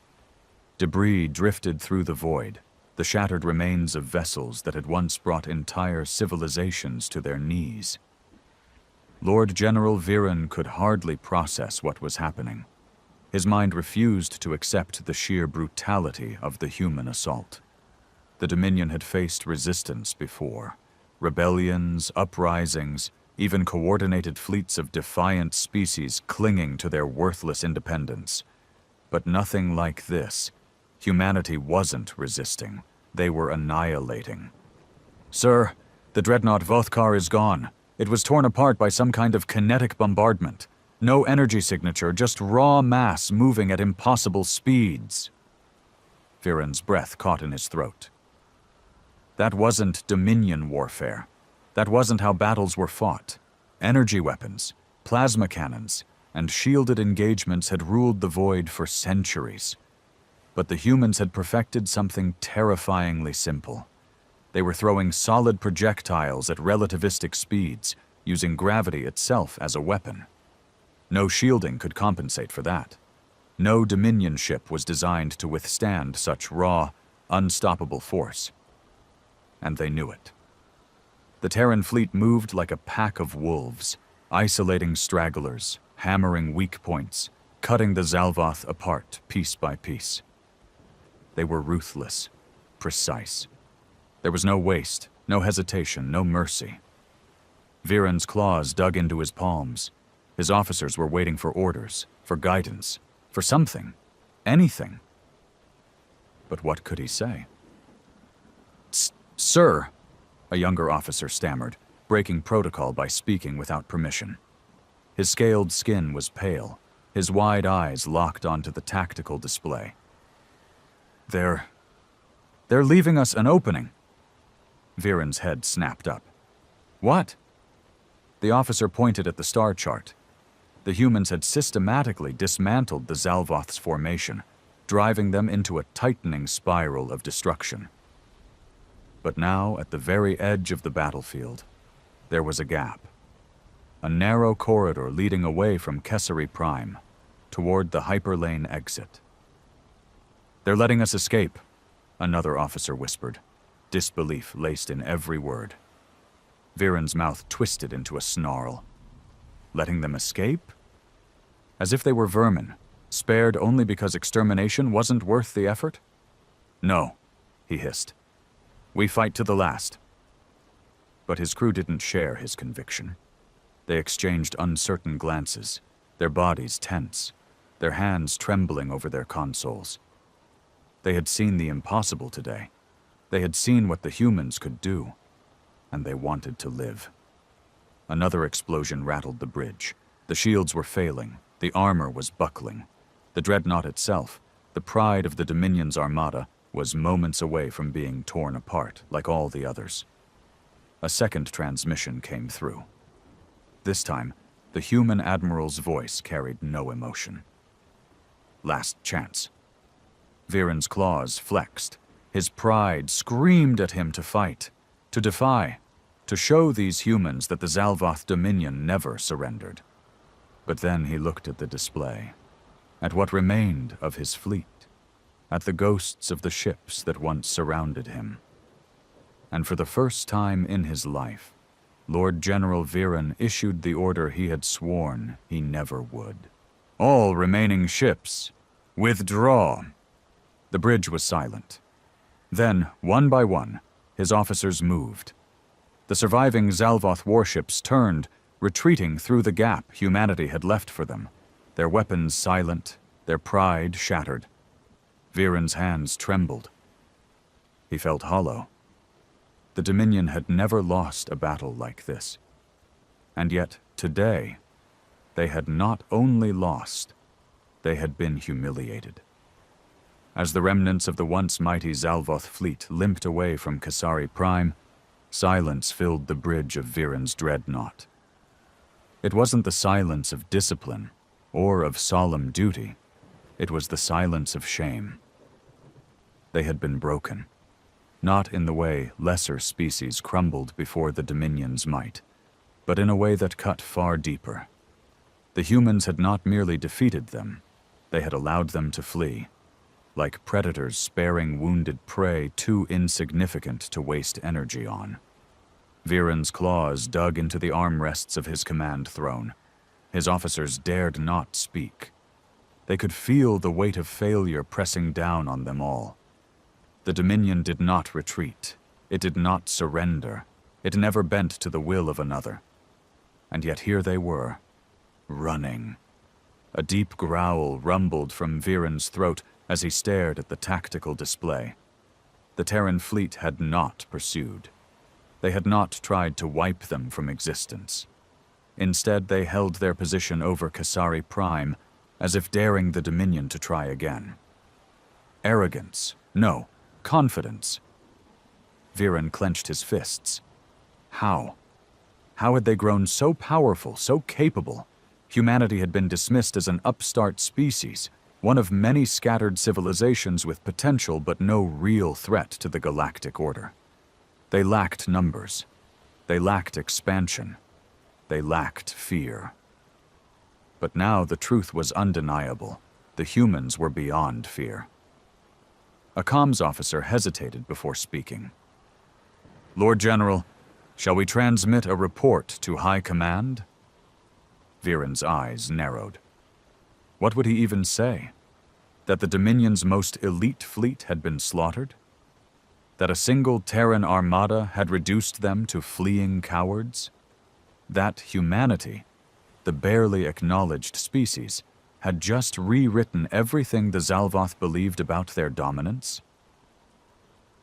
Debris drifted through the void, the shattered remains of vessels that had once brought entire civilizations to their knees. Lord General Viren could hardly process what was happening. His mind refused to accept the sheer brutality of the human assault. The Dominion had faced resistance before. Rebellions, uprisings, even coordinated fleets of defiant species clinging to their worthless independence. But nothing like this. Humanity wasn't resisting. They were annihilating. "Sir, the dreadnought Vothkar is gone. It was torn apart by some kind of kinetic bombardment. No energy signature, just raw mass moving at impossible speeds." Viren's breath caught in his throat. That wasn't Dominion warfare. That wasn't how battles were fought. Energy weapons, plasma cannons, and shielded engagements had ruled the void for centuries. But the humans had perfected something terrifyingly simple. They were throwing solid projectiles at relativistic speeds, using gravity itself as a weapon. No shielding could compensate for that. No Dominion ship was designed to withstand such raw, unstoppable force. And they knew it. The Terran fleet moved like a pack of wolves, isolating stragglers, hammering weak points, cutting the Zalvoth apart piece by piece. They were ruthless, precise. There was no waste, no hesitation, no mercy. Viren's claws dug into his palms. His officers were waiting for orders, for guidance, for something, anything. But what could he say? "Sir," a younger officer stammered, breaking protocol by speaking without permission. His scaled skin was pale, his wide eyes locked onto the tactical display. They're leaving us an opening." Viren's head snapped up. "What?" The officer pointed at the star chart. The humans had systematically dismantled the Zalvoth's formation, driving them into a tightening spiral of destruction. But now, at the very edge of the battlefield, there was a gap. A narrow corridor leading away from Kessari Prime, toward the hyperlane exit. "They're letting us escape," another officer whispered, disbelief laced in every word. Viren's mouth twisted into a snarl. Letting them escape? As if they were vermin, spared only because extermination wasn't worth the effort? "No," he hissed. "We fight to the last." But his crew didn't share his conviction. They exchanged uncertain glances, their bodies tense, their hands trembling over their consoles. They had seen the impossible today. They had seen what the humans could do, and they wanted to live. Another explosion rattled the bridge. The shields were failing, the armor was buckling. The dreadnought itself, the pride of the Dominion's armada, was moments away from being torn apart like all the others. A second transmission came through. This time, the human admiral's voice carried no emotion. "Last chance." Viren's claws flexed. His pride screamed at him to fight, to defy, to show these humans that the Zalvoth Dominion never surrendered. But then he looked at the display, at what remained of his fleet, at the ghosts of the ships that once surrounded him. And for the first time in his life, Lord General Viren issued the order he had sworn he never would. "All remaining ships, withdraw." The bridge was silent. Then, one by one, his officers moved. The surviving Zalvoth warships turned, retreating through the gap humanity had left for them, their weapons silent, their pride shattered. Viren's hands trembled. He felt hollow. The Dominion had never lost a battle like this. And yet, today, they had not only lost, they had been humiliated. As the remnants of the once mighty Zalvoth fleet limped away from Kessari Prime, silence filled the bridge of Viren's dreadnought. It wasn't the silence of discipline or of solemn duty. It was the silence of shame. They had been broken, not in the way lesser species crumbled before the Dominion's might, but in a way that cut far deeper. The humans had not merely defeated them, they had allowed them to flee, like predators sparing wounded prey too insignificant to waste energy on. Viren's claws dug into the armrests of his command throne. His officers dared not speak. They could feel the weight of failure pressing down on them all. The Dominion did not retreat. It did not surrender. It never bent to the will of another. And yet here they were, running. A deep growl rumbled from Viren's throat as he stared at the tactical display. The Terran fleet had not pursued. They had not tried to wipe them from existence. Instead, they held their position over Kasari Prime, as if daring the Dominion to try again. Arrogance. No, confidence. Viren clenched his fists. How? How had they grown so powerful, so capable? Humanity had been dismissed as an upstart species, one of many scattered civilizations with potential but no real threat to the galactic order. They lacked numbers. They lacked expansion. They lacked fear. But now the truth was undeniable. The humans were beyond fear. A comms officer hesitated before speaking. "Lord General, shall we transmit a report to High Command?" Viren's eyes narrowed. What would he even say? That the Dominion's most elite fleet had been slaughtered? That a single Terran armada had reduced them to fleeing cowards? That humanity, the barely acknowledged species, had just rewritten everything the Zalvoth believed about their dominance?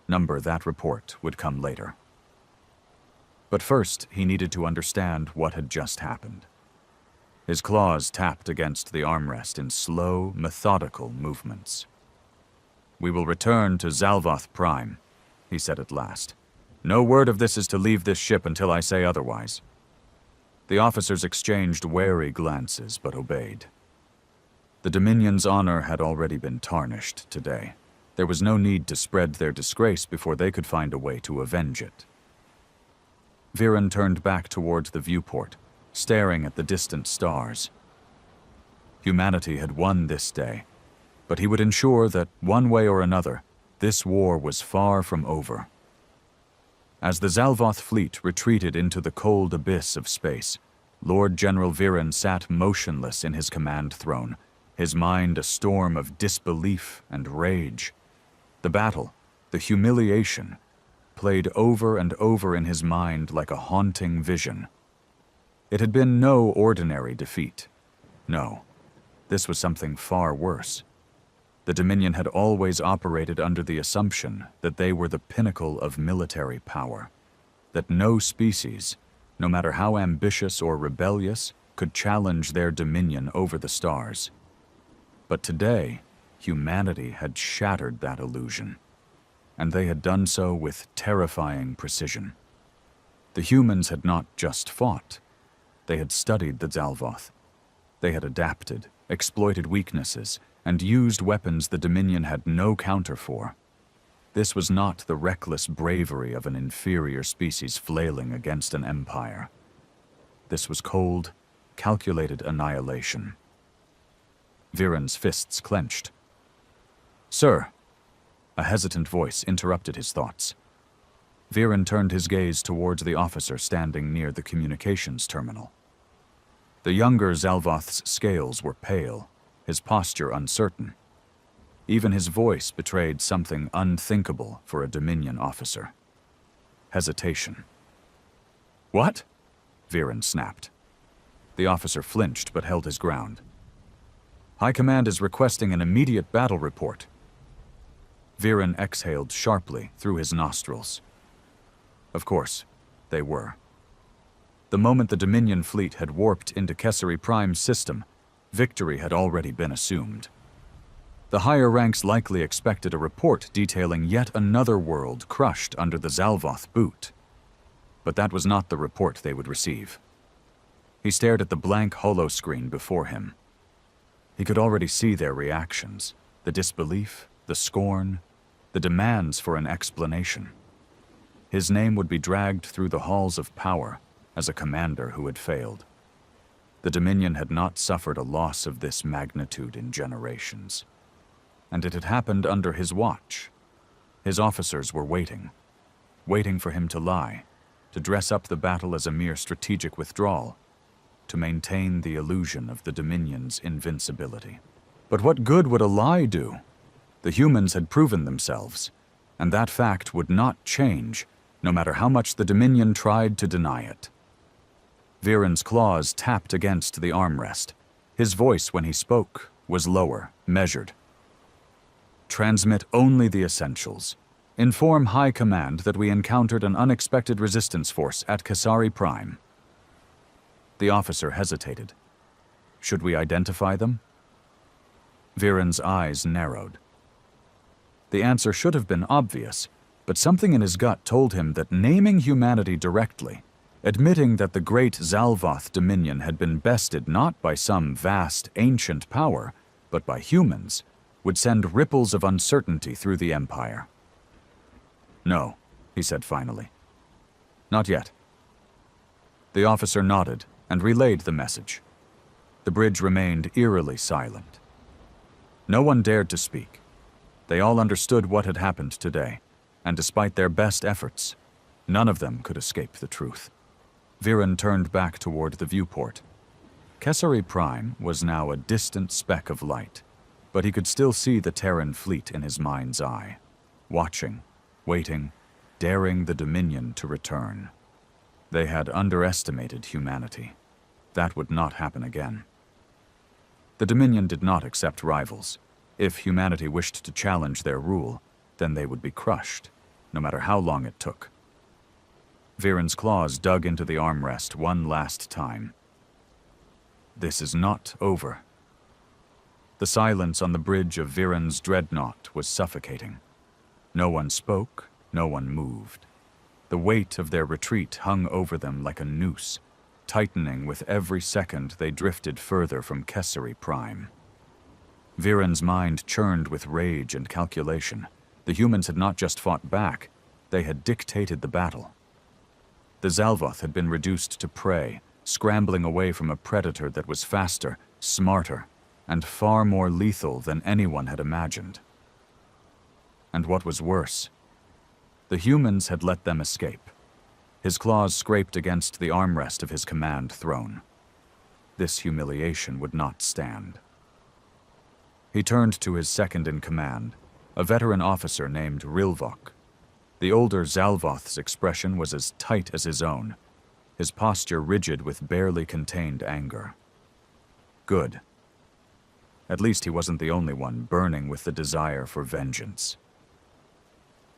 That report would come later. But first, he needed to understand what had just happened. His claws tapped against the armrest in slow, methodical movements. "We will return to Zalvoth Prime," he said at last. "No word of this is to leave this ship until I say otherwise." The officers exchanged wary glances, but obeyed. The Dominion's honor had already been tarnished today. There was no need to spread their disgrace before they could find a way to avenge it. Viren turned back towards the viewport, staring at the distant stars. Humanity had won this day, but he would ensure that, one way or another, this war was far from over. As the Zalvoth fleet retreated into the cold abyss of space, Lord General Viren sat motionless in his command throne, his mind a storm of disbelief and rage. The battle, the humiliation, played over and over in his mind like a haunting vision. It had been no ordinary defeat. No, this was something far worse. The Dominion had always operated under the assumption that they were the pinnacle of military power, that no species, no matter how ambitious or rebellious, could challenge their dominion over the stars. But today, humanity had shattered that illusion, and they had done so with terrifying precision. The humans had not just fought. They had studied the Zalvoth. They had adapted, exploited weaknesses, and used weapons the Dominion had no counter for. This was not the reckless bravery of an inferior species flailing against an empire. This was cold, calculated annihilation. Viren's fists clenched. "Sir," a hesitant voice interrupted his thoughts. Viren turned his gaze towards the officer standing near the communications terminal. The younger Zalvoth's scales were pale, his posture uncertain. Even his voice betrayed something unthinkable for a Dominion officer. Hesitation. "What?" Viren snapped. The officer flinched but held his ground. "High Command is requesting an immediate battle report." Viren exhaled sharply through his nostrils. Of course, they were. The moment the Dominion fleet had warped into Kesari Prime's system, victory had already been assumed. The higher ranks likely expected a report detailing yet another world crushed under the Zalvoth boot. But that was not the report they would receive. He stared at the blank holoscreen before him. He could already see their reactions, the disbelief, the scorn, the demands for an explanation. His name would be dragged through the halls of power as a commander who had failed. The Dominion had not suffered a loss of this magnitude in generations. And it had happened under his watch. His officers were waiting for him to lie, to dress up the battle as a mere strategic withdrawal, to maintain the illusion of the Dominion's invincibility. But what good would a lie do? The humans had proven themselves, and that fact would not change, no matter how much the Dominion tried to deny it. Viren's claws tapped against the armrest. His voice, when he spoke, was lower, measured. Transmit only the essentials. Inform High Command that we encountered an unexpected resistance force at Kasari Prime. The officer hesitated. Should we identify them? Viren's eyes narrowed. The answer should have been obvious, but something in his gut told him that naming humanity directly, admitting that the great Zalvoth Dominion had been bested not by some vast, ancient power, but by humans, would send ripples of uncertainty through the Empire. No, he said finally. Not yet. The officer nodded and relayed the message. The bridge remained eerily silent. No one dared to speak. They all understood what had happened today, and despite their best efforts, none of them could escape the truth. Viren turned back toward the viewport. Kasari Prime was now a distant speck of light, but he could still see the Terran fleet in his mind's eye, watching, waiting, daring the Dominion to return. They had underestimated humanity. That would not happen again. The Dominion did not accept rivals. If humanity wished to challenge their rule, then they would be crushed, no matter how long it took. Viren's claws dug into the armrest one last time. This is not over. The silence on the bridge of Viren's dreadnought was suffocating. No one spoke, no one moved. The weight of their retreat hung over them like a noose, tightening with every second they drifted further from Kasari Prime. Viren's mind churned with rage and calculation. The humans had not just fought back, they had dictated the battle. The Zalvoth had been reduced to prey, scrambling away from a predator that was faster, smarter, and far more lethal than anyone had imagined. And what was worse, the humans had let them escape. His claws scraped against the armrest of his command throne. This humiliation would not stand. He turned to his second-in-command, a veteran officer named Rilvok. The older Zalvoth's expression was as tight as his own, his posture rigid with barely contained anger. Good. At least he wasn't the only one burning with the desire for vengeance.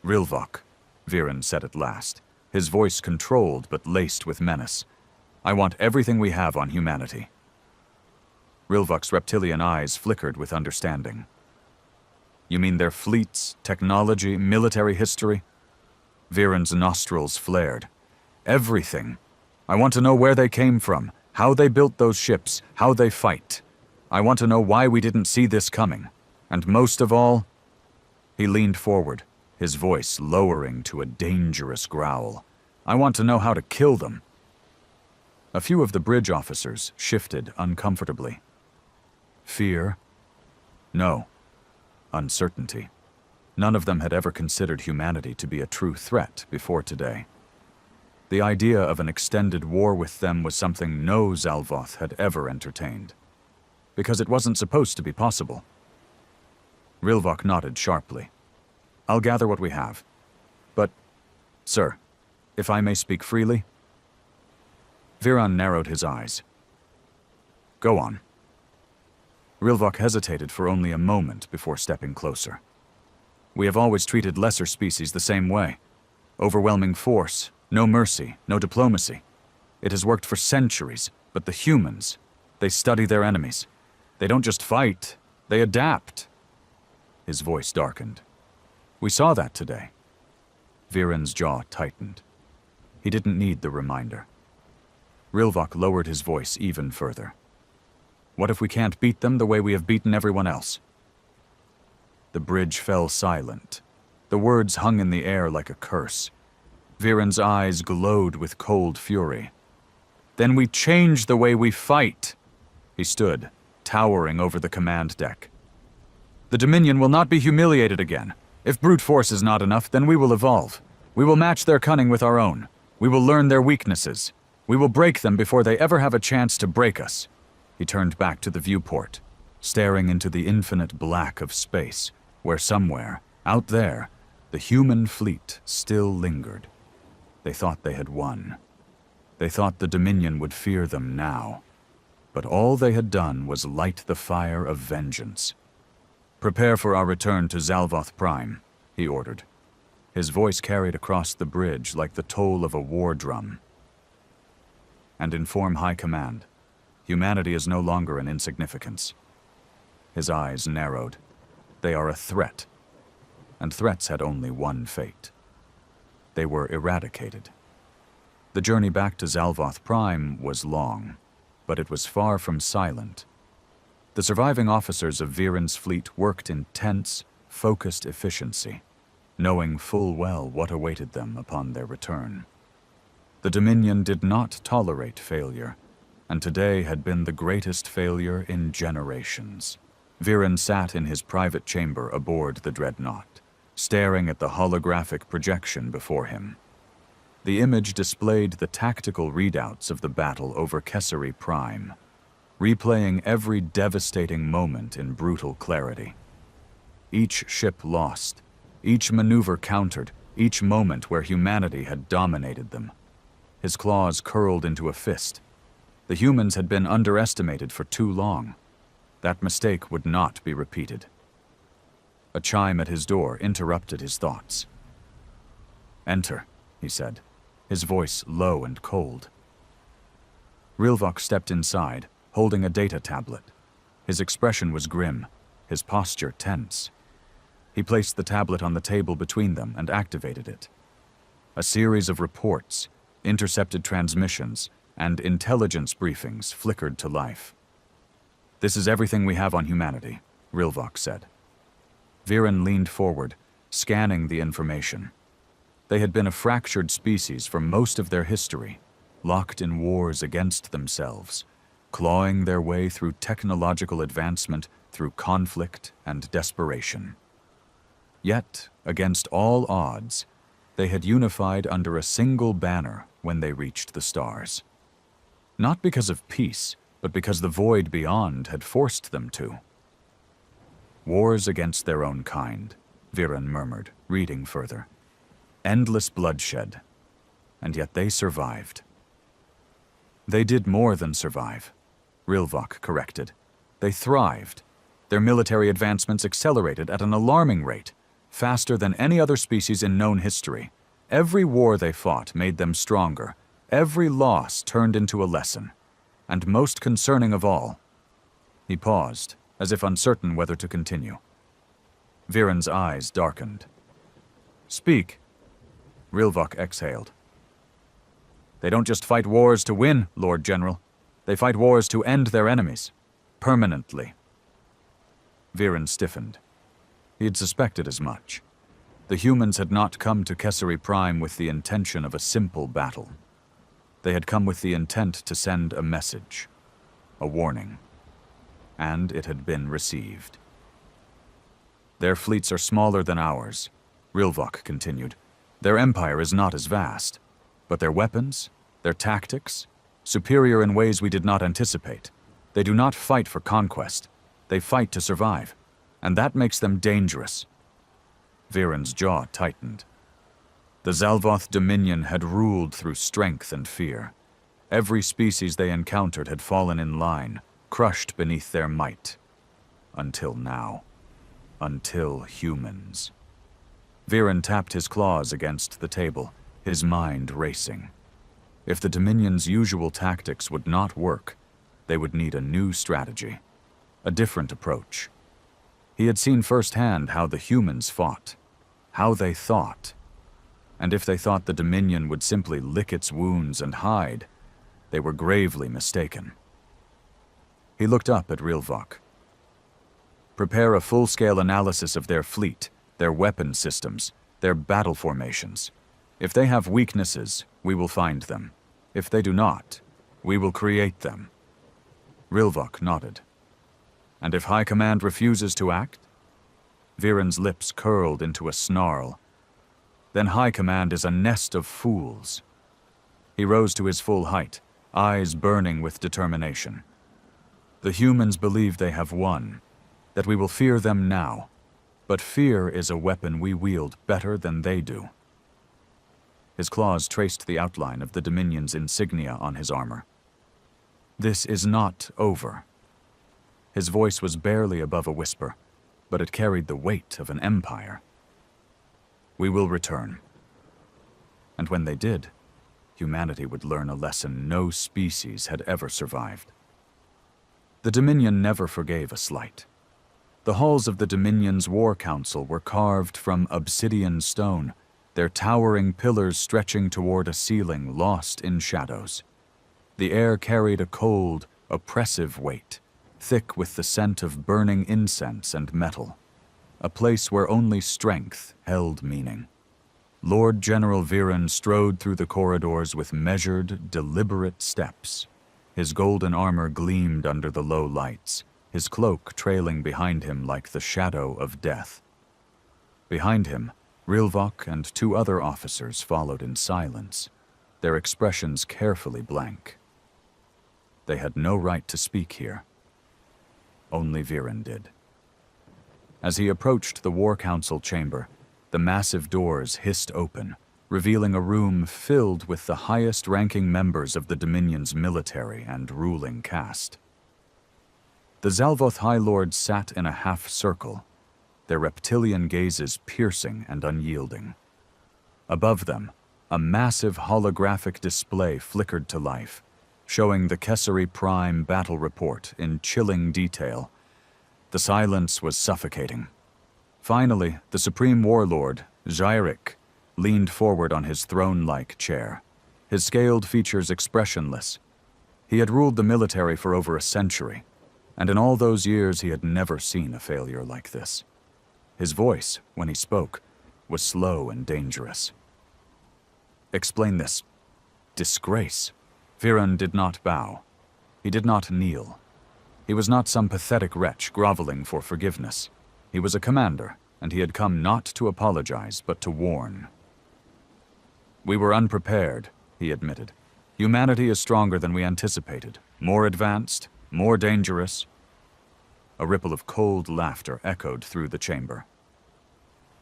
Rilvok, Viren said at last, his voice controlled but laced with menace. I want everything we have on humanity. Rilvok's reptilian eyes flickered with understanding. You mean their fleets, technology, military history? Viren's nostrils flared. Everything. I want to know where they came from, how they built those ships, how they fight. I want to know why we didn't see this coming. And most of all, he leaned forward, his voice lowering to a dangerous growl. I want to know how to kill them. A few of the bridge officers shifted uncomfortably. Fear? No. Uncertainty. None of them had ever considered humanity to be a true threat before today. The idea of an extended war with them was something no Zalvoth had ever entertained, because it wasn't supposed to be possible. Rilvok nodded sharply. I'll gather what we have. But, sir, if I may speak freely? Viren narrowed his eyes. Go on. Rilvok hesitated for only a moment before stepping closer. We have always treated lesser species the same way. Overwhelming force, no mercy, no diplomacy. It has worked for centuries, but the humans, they study their enemies. They don't just fight, they adapt. His voice darkened. We saw that today. Viren's jaw tightened. He didn't need the reminder. Rilvok lowered his voice even further. What if we can't beat them the way we have beaten everyone else? The bridge fell silent. The words hung in the air like a curse. Viren's eyes glowed with cold fury. Then we change the way we fight. He stood, towering over the command deck. The Dominion will not be humiliated again. If brute force is not enough, then we will evolve. We will match their cunning with our own. We will learn their weaknesses. We will break them before they ever have a chance to break us. He turned back to the viewport, staring into the infinite black of space, where somewhere, out there, the human fleet still lingered. They thought they had won. They thought the Dominion would fear them now. But all they had done was light the fire of vengeance. "Prepare for our return to Zalvoth Prime," he ordered. His voice carried across the bridge like the toll of a war drum. "And inform High Command. Humanity is no longer an insignificance." His eyes narrowed. They are a threat. And threats had only one fate. They were eradicated. The journey back to Zalvoth Prime was long, but it was far from silent. The surviving officers of Viren's fleet worked in tense, focused efficiency, knowing full well what awaited them upon their return. The Dominion did not tolerate failure, and today had been the greatest failure in generations. Viren sat in his private chamber aboard the dreadnought, staring at the holographic projection before him. The image displayed the tactical readouts of the battle over Kessari Prime, replaying every devastating moment in brutal clarity. Each ship lost, each maneuver countered, each moment where humanity had dominated them. His claws curled into a fist. The humans had been underestimated for too long. That mistake would not be repeated. A chime at his door interrupted his thoughts. "Enter," he said, his voice low and cold. Rilvok stepped inside, holding a data tablet. His expression was grim, his posture tense. He placed the tablet on the table between them and activated it. A series of reports, intercepted transmissions, and intelligence briefings flickered to life. "This is everything we have on humanity," Rilvok said. Viren leaned forward, scanning the information. They had been a fractured species for most of their history, locked in wars against themselves, clawing their way through technological advancement, through conflict and desperation. Yet, against all odds, they had unified under a single banner when they reached the stars. Not because of peace, but because the void beyond had forced them to. "Wars against their own kind," Viren murmured, reading further. "Endless bloodshed. And yet they survived." "They did more than survive," Rilvok corrected. "They thrived. Their military advancements accelerated at an alarming rate, faster than any other species in known history. Every war they fought made them stronger. Every loss turned into a lesson. And most concerning of all," he paused, as if uncertain whether to continue. Viren's eyes darkened. "Speak." Rilvok exhaled. "They don't just fight wars to win, Lord General. They fight wars to end their enemies. Permanently." Viren stiffened. He had suspected as much. The humans had not come to Kessari Prime with the intention of a simple battle. They had come with the intent to send a message, a warning. And it had been received. "Their fleets are smaller than ours," Rilvok continued. "Their empire is not as vast, but their weapons, their tactics, superior in ways we did not anticipate. They do not fight for conquest. They fight to survive, and that makes them dangerous." Viren's jaw tightened. The Zalvoth Dominion had ruled through strength and fear. Every species they encountered had fallen in line, crushed beneath their might. Until now. Until humans. Viren tapped his claws against the table, his mind racing. If the Dominion's usual tactics would not work, they would need a new strategy, a different approach. He had seen firsthand how the humans fought, how they thought. And if they thought the Dominion would simply lick its wounds and hide, they were gravely mistaken. He looked up at Rilvok. Prepare a full-scale analysis of their fleet, their weapon systems, their battle formations. If they have weaknesses, we will find them. If they do not, we will create them. Rilvok nodded. And if High Command refuses to act? Viren's lips curled into a snarl. Then High Command is a nest of fools. He rose to his full height, eyes burning with determination. The humans believe they have won, that we will fear them now, but fear is a weapon we wield better than they do. His claws traced the outline of the Dominion's insignia on his armor. This is not over. His voice was barely above a whisper, but it carried the weight of an empire. We will return. And when they did, humanity would learn a lesson no species had ever survived. The Dominion never forgave a slight. The halls of the Dominion's War Council were carved from obsidian stone, their towering pillars stretching toward a ceiling lost in shadows. The air carried a cold, oppressive weight, thick with the scent of burning incense and metal, a place where only strength held meaning. Lord General Viren strode through the corridors with measured, deliberate steps. His golden armor gleamed under the low lights, his cloak trailing behind him like the shadow of death. Behind him, Rilvok and two other officers followed in silence, their expressions carefully blank. They had no right to speak here. Only Viren did. As he approached the War Council chamber, the massive doors hissed open, revealing a room filled with the highest-ranking members of the Dominion's military and ruling caste. The Zalvoth High Lords sat in a half-circle, their reptilian gazes piercing and unyielding. Above them, a massive holographic display flickered to life, showing the Kessari Prime battle report in chilling detail. The silence was suffocating. Finally, the Supreme Warlord, Zyrik, leaned forward on his throne-like chair, his scaled features expressionless. He had ruled the military for over a century, and in all those years he had never seen a failure like this. His voice, when he spoke, was slow and dangerous. Explain this disgrace. Viren did not bow. He did not kneel. He was not some pathetic wretch groveling for forgiveness. He was a commander, and he had come not to apologize, but to warn. We were unprepared, he admitted. Humanity is stronger than we anticipated, more advanced, more dangerous. A ripple of cold laughter echoed through the chamber.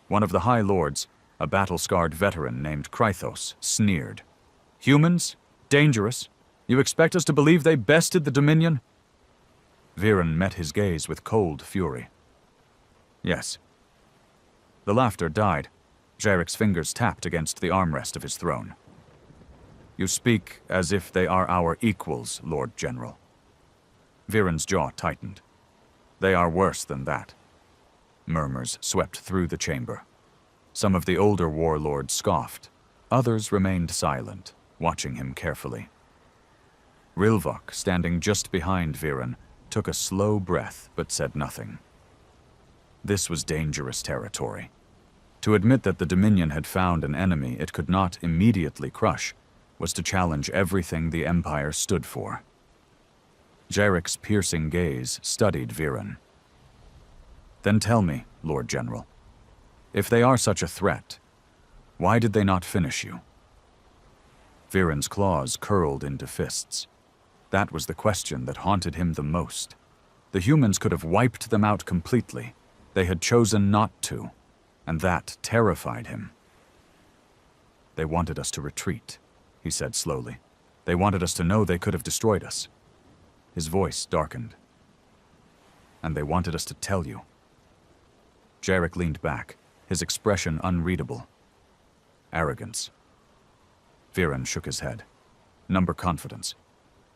One of the High Lords, a battle-scarred veteran named Krythos, sneered. Humans? Dangerous? You expect us to believe they bested the Dominion? Viren met his gaze with cold fury. Yes. The laughter died. Zyrik's fingers tapped against the armrest of his throne. You speak as if they are our equals, Lord General. Viren's jaw tightened. They are worse than that. Murmurs swept through the chamber. Some of the older warlords scoffed. Others remained silent, watching him carefully. Rilvok, standing just behind Viren, took a slow breath but said nothing. This was dangerous territory. To admit that the Dominion had found an enemy it could not immediately crush was to challenge everything the Empire stood for. Zyrik's piercing gaze studied Viren. Then tell me, Lord General, if they are such a threat, why did they not finish you? Viren's claws curled into fists. That was the question that haunted him the most. The humans could have wiped them out completely. They had chosen not to, and that terrified him. They wanted us to retreat, he said slowly. They wanted us to know they could have destroyed us. His voice darkened. And they wanted us to tell you. Zyrik leaned back, his expression unreadable. Arrogance. Viren shook his head. Number confidence.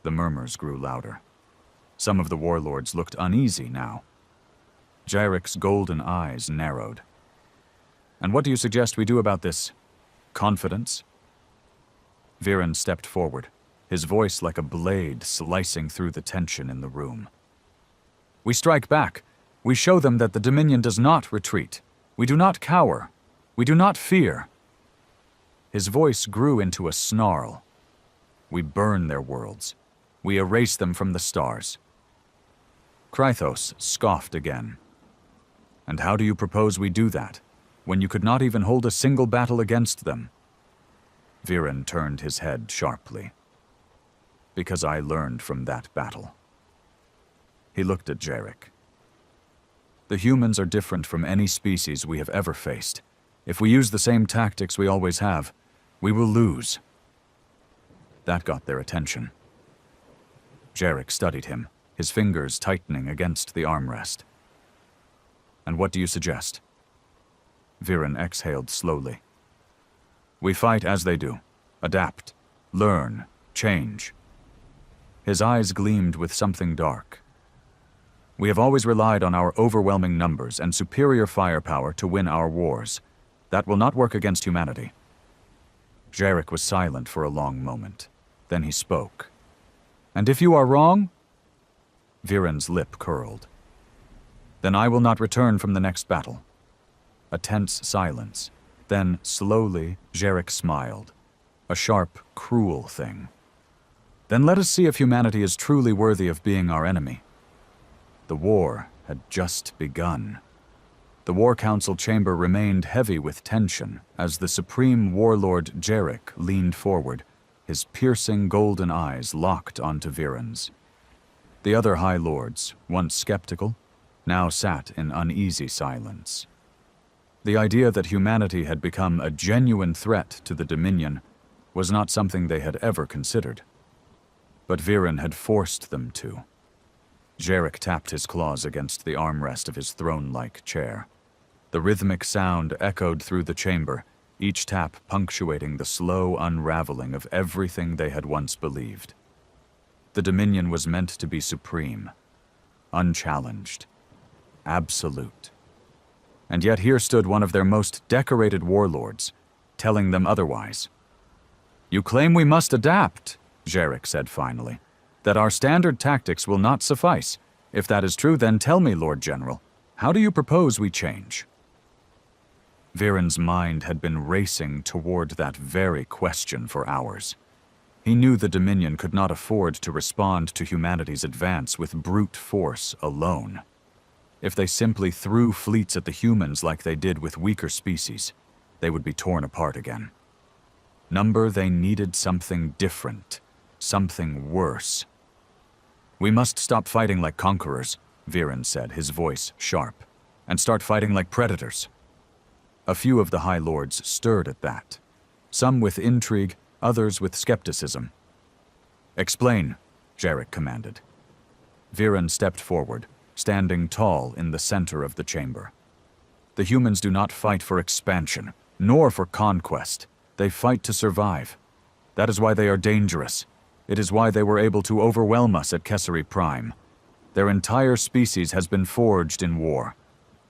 The murmurs grew louder. Some of the warlords looked uneasy now. Zyrik's golden eyes narrowed. And what do you suggest we do about this confidence? Viren stepped forward, his voice like a blade slicing through the tension in the room. We strike back. We show them that the Dominion does not retreat. We do not cower. We do not fear. His voice grew into a snarl. We burn their worlds. We erase them from the stars. Krythos scoffed again. And how do you propose we do that, when you could not even hold a single battle against them? Viren turned his head sharply. Because I learned from that battle. He looked at Jarek. The humans are different from any species we have ever faced. If we use the same tactics we always have, we will lose. That got their attention. Jarek studied him, his fingers tightening against the armrest. And what do you suggest? Viren exhaled slowly. We fight as they do. Adapt. Learn. Change. His eyes gleamed with something dark. We have always relied on our overwhelming numbers and superior firepower to win our wars. That will not work against humanity. Jarek was silent for a long moment. Then he spoke. And if you are wrong? Viren's lip curled. Then I will not return from the next battle. A tense silence. Then, slowly, Jarek smiled. A sharp, cruel thing. Then let us see if humanity is truly worthy of being our enemy. The war had just begun. The War Council chamber remained heavy with tension as the Supreme Warlord Jarek leaned forward, his piercing golden eyes locked onto Viren's. The other High Lords, once skeptical, now sat in uneasy silence. The idea that humanity had become a genuine threat to the Dominion was not something they had ever considered. But Viren had forced them to. Jarek tapped his claws against the armrest of his throne-like chair. The rhythmic sound echoed through the chamber, each tap punctuating the slow unraveling of everything they had once believed. The Dominion was meant to be supreme, unchallenged, absolute. And yet here stood one of their most decorated warlords, telling them otherwise. You claim we must adapt, Jarek said finally, that our standard tactics will not suffice. If that is true, then tell me, Lord General, how do you propose we change? Viren's mind had been racing toward that very question for hours. He knew the Dominion could not afford to respond to humanity's advance with brute force alone. If they simply threw fleets at the humans like they did with weaker species, they would be torn apart again. They needed something different, something worse. We must stop fighting like conquerors, Viren said, his voice sharp, and start fighting like predators. A few of the High Lords stirred at that, some with intrigue, others with skepticism. Explain, Jarek commanded. Viren stepped forward, standing tall in the center of the chamber. The humans do not fight for expansion, nor for conquest. They fight to survive. That is why they are dangerous. It is why they were able to overwhelm us at Kessari Prime. Their entire species has been forged in war.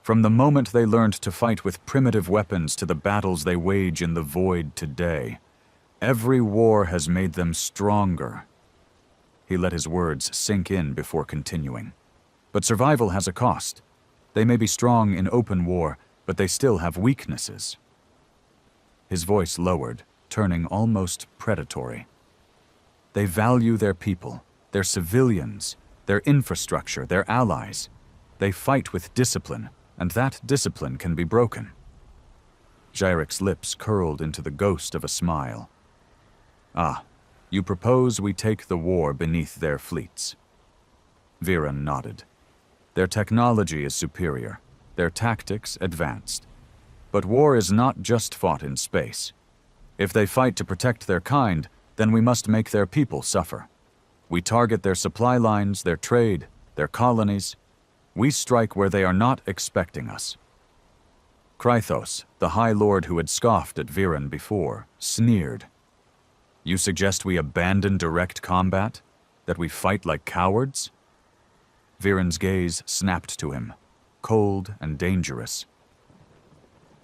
From the moment they learned to fight with primitive weapons to the battles they wage in the void today, every war has made them stronger. He let his words sink in before continuing. But survival has a cost. They may be strong in open war, but they still have weaknesses. His voice lowered, turning almost predatory. They value their people, their civilians, their infrastructure, their allies. They fight with discipline, and that discipline can be broken. Jarek's lips curled into the ghost of a smile. Ah, you propose we take the war beneath their fleets. Viren nodded. Their technology is superior, their tactics advanced. But war is not just fought in space. If they fight to protect their kind, then we must make their people suffer. We target their supply lines, their trade, their colonies. We strike where they are not expecting us. Krythos, the High Lord who had scoffed at Viren before, sneered. You suggest we abandon direct combat? That we fight like cowards? Viren's gaze snapped to him, cold and dangerous.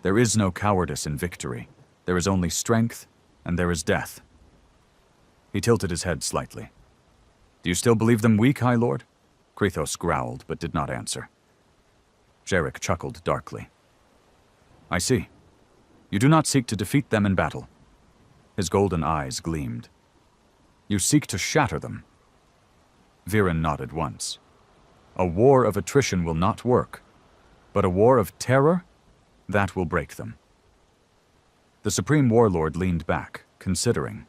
There is no cowardice in victory. There is only strength, and there is death. He tilted his head slightly. Do you still believe them weak, High Lord? Kratos growled but did not answer. Jarek chuckled darkly. I see. You do not seek to defeat them in battle. His golden eyes gleamed. You seek to shatter them. Viren nodded once. A war of attrition will not work, but a war of terror, that will break them. The Supreme Warlord leaned back, considering.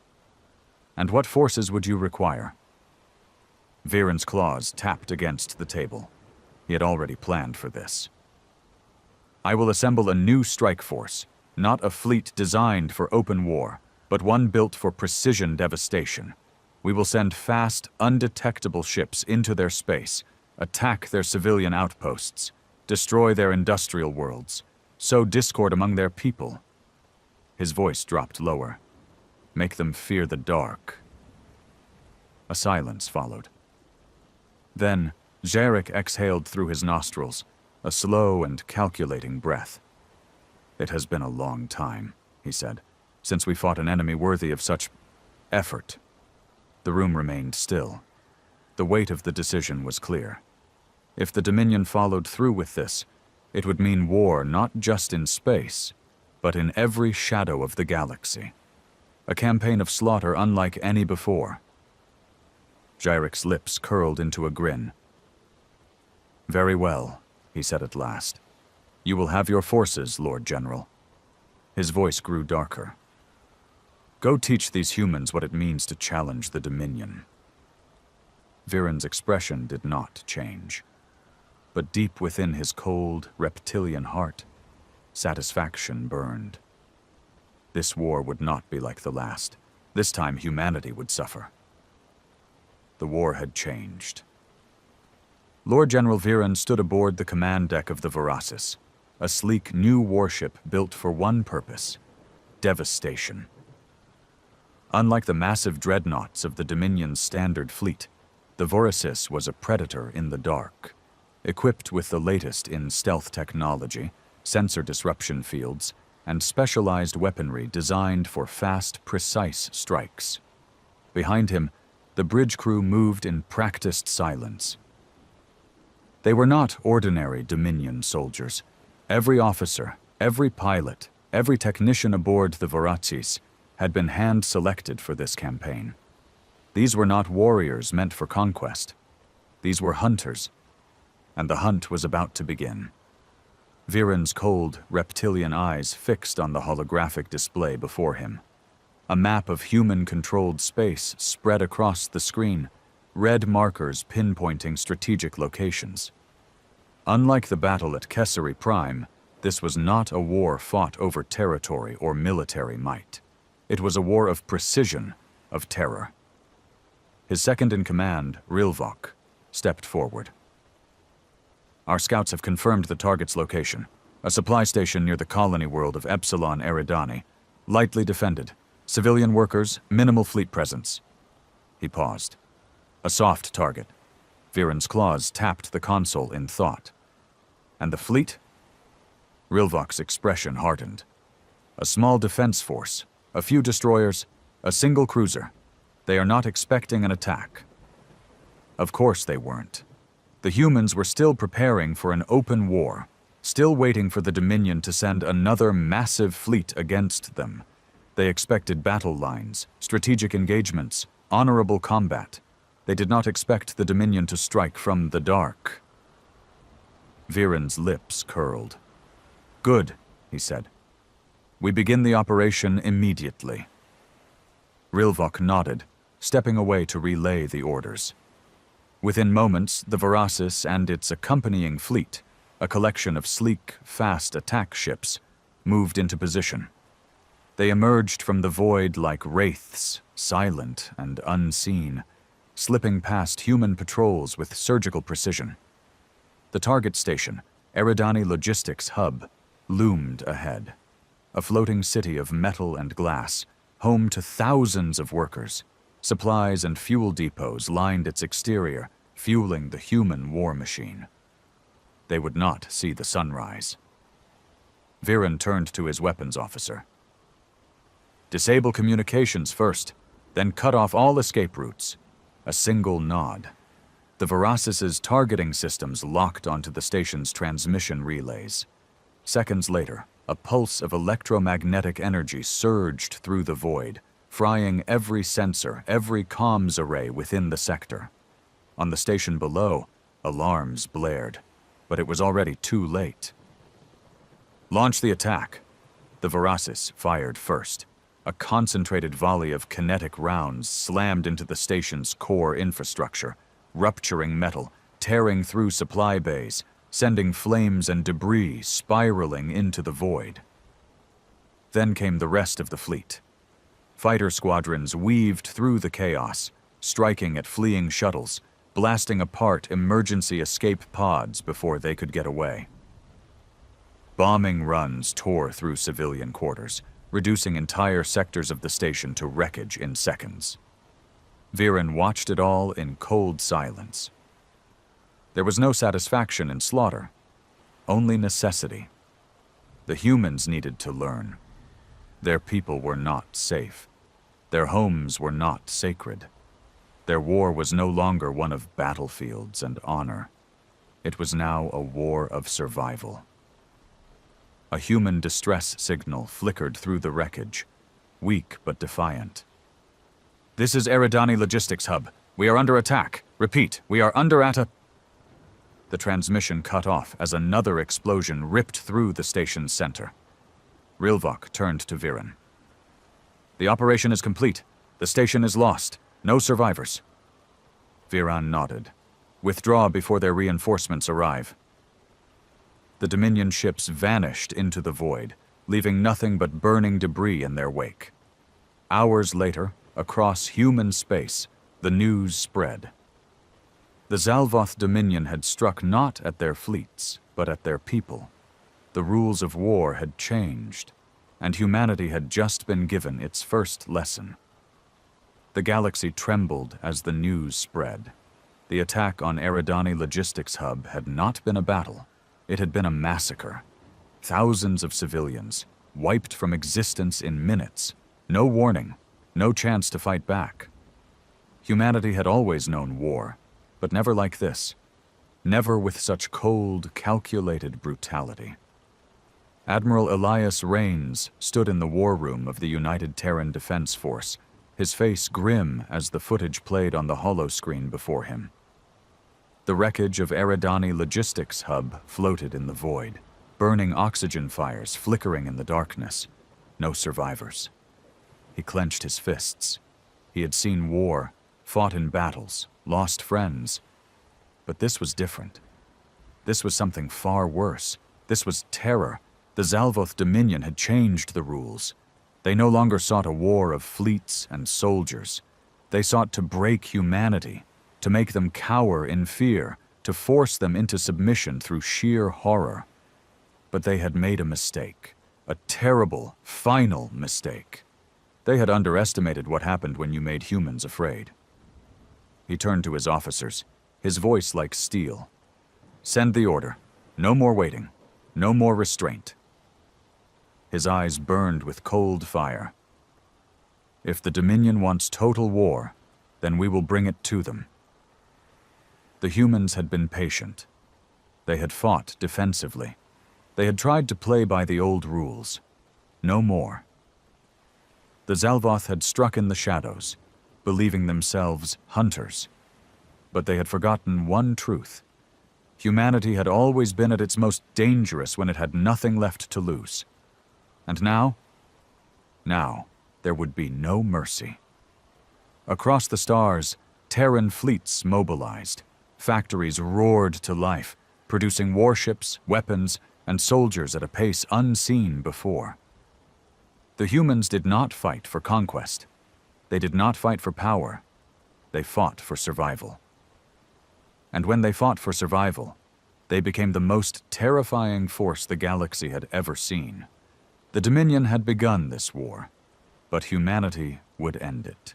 And what forces would you require? Viren's claws tapped against the table. He had already planned for this. I will assemble a new strike force, not a fleet designed for open war, but one built for precision devastation. We will send fast, undetectable ships into their space, attack their civilian outposts, destroy their industrial worlds, sow discord among their people. His voice dropped lower. Make them fear the dark. A silence followed. Then, Jarek exhaled through his nostrils, a slow and calculating breath. It has been a long time, he said, since we fought an enemy worthy of such effort. The room remained still. The weight of the decision was clear. If the Dominion followed through with this, it would mean war not just in space, but in every shadow of the galaxy. A campaign of slaughter unlike any before. Jarek's lips curled into a grin. Very well, he said at last. You will have your forces, Lord General. His voice grew darker. Go teach these humans what it means to challenge the Dominion. Viren's expression did not change. But deep within his cold, reptilian heart, satisfaction burned. This war would not be like the last. This time humanity would suffer. The war had changed. Lord General Viren stood aboard the command deck of the Veracis, a sleek new warship built for one purpose: devastation. Unlike the massive dreadnoughts of the Dominion's standard fleet, the Veracis was a predator in the dark, equipped with the latest in stealth technology, sensor disruption fields, and specialized weaponry designed for fast, precise strikes. Behind him, the bridge crew moved in practiced silence. They were not ordinary Dominion soldiers. Every officer, every pilot, every technician aboard the Veracis had been hand-selected for this campaign. These were not warriors meant for conquest. These were hunters, and the hunt was about to begin. Viren's cold, reptilian eyes fixed on the holographic display before him. A map of human-controlled space spread across the screen, red markers pinpointing strategic locations. Unlike the battle at Kessari Prime, this was not a war fought over territory or military might. It was a war of precision, of terror. His second-in-command, Rilvok, stepped forward. Our scouts have confirmed the target's location, a supply station near the colony world of Epsilon Eridani, lightly defended, civilian workers, minimal fleet presence. He paused. A soft target. Viren's claws tapped the console in thought. And the fleet? Rilvok's expression hardened. A small defense force, a few destroyers, a single cruiser. They are not expecting an attack. Of course they weren't. The humans were still preparing for an open war, still waiting for the Dominion to send another massive fleet against them. They expected battle lines, strategic engagements, honorable combat. They did not expect the Dominion to strike from the dark. Viren's lips curled. Good, he said. We begin the operation immediately. Rilvok nodded, stepping away to relay the orders. Within moments, the Veracis and its accompanying fleet, a collection of sleek, fast attack ships, moved into position. They emerged from the void like wraiths, silent and unseen, slipping past human patrols with surgical precision. The target station, Eridani Logistics Hub, loomed ahead. A floating city of metal and glass, home to thousands of workers. Supplies and fuel depots lined its exterior, fueling the human war machine. They would not see the sunrise. Viren turned to his weapons officer. Disable communications first, then cut off all escape routes. A single nod. The Veracis's targeting systems locked onto the station's transmission relays. Seconds later, a pulse of electromagnetic energy surged through the void, frying every sensor, every comms array within the sector. On the station below, alarms blared, but it was already too late. Launch the attack. The Veracis fired first. A concentrated volley of kinetic rounds slammed into the station's core infrastructure, rupturing metal, tearing through supply bays, sending flames and debris spiraling into the void. Then came the rest of the fleet. Fighter squadrons weaved through the chaos, striking at fleeing shuttles, blasting apart emergency escape pods before they could get away. Bombing runs tore through civilian quarters, reducing entire sectors of the station to wreckage in seconds. Viren watched it all in cold silence. There was no satisfaction in slaughter, only necessity. The humans needed to learn. Their people were not safe. Their homes were not sacred. Their war was no longer one of battlefields and honor. It was now a war of survival. A human distress signal flickered through the wreckage, weak but defiant. This is Eridani Logistics Hub. We are under attack. Repeat, we are under attack. The transmission cut off as another explosion ripped through the station's center. Rilvok turned to Viren. The operation is complete. The station is lost. No survivors. Viren nodded. Withdraw before their reinforcements arrive. The Dominion ships vanished into the void, leaving nothing but burning debris in their wake. Hours later, across human space, the news spread. The Zalvoth Dominion had struck not at their fleets, but at their people. The rules of war had changed, and humanity had just been given its first lesson. The galaxy trembled as the news spread. The attack on Eridani Logistics Hub had not been a battle. It had been a massacre. Thousands of civilians, wiped from existence in minutes. No warning, no chance to fight back. Humanity had always known war, but never like this. Never with such cold, calculated brutality. Admiral Elias Rains stood in the war room of the United Terran Defense Force, his face grim as the footage played on the holoscreen before him. The wreckage of Eridani Logistics Hub floated in the void, burning oxygen fires flickering in the darkness. No survivors. He clenched his fists. He had seen war, fought in battles, lost friends. But this was different. This was something far worse. This was terror. The Zalvoth Dominion had changed the rules. They no longer sought a war of fleets and soldiers. They sought to break humanity, to make them cower in fear, to force them into submission through sheer horror. But they had made a mistake, a terrible, final mistake. They had underestimated what happened when you made humans afraid. He turned to his officers, his voice like steel. Send the order. No more waiting. No more restraint. His eyes burned with cold fire. If the Dominion wants total war, then we will bring it to them. The humans had been patient. They had fought defensively. They had tried to play by the old rules. No more. The Zalvoth had struck in the shadows, believing themselves hunters. But they had forgotten one truth. Humanity had always been at its most dangerous when it had nothing left to lose. And now there would be no mercy. Across the stars, Terran fleets mobilized. Factories roared to life, producing warships, weapons, and soldiers at a pace unseen before. The humans did not fight for conquest. They did not fight for power. They fought for survival. And when they fought for survival, they became the most terrifying force the galaxy had ever seen. The Dominion had begun this war, but humanity would end it.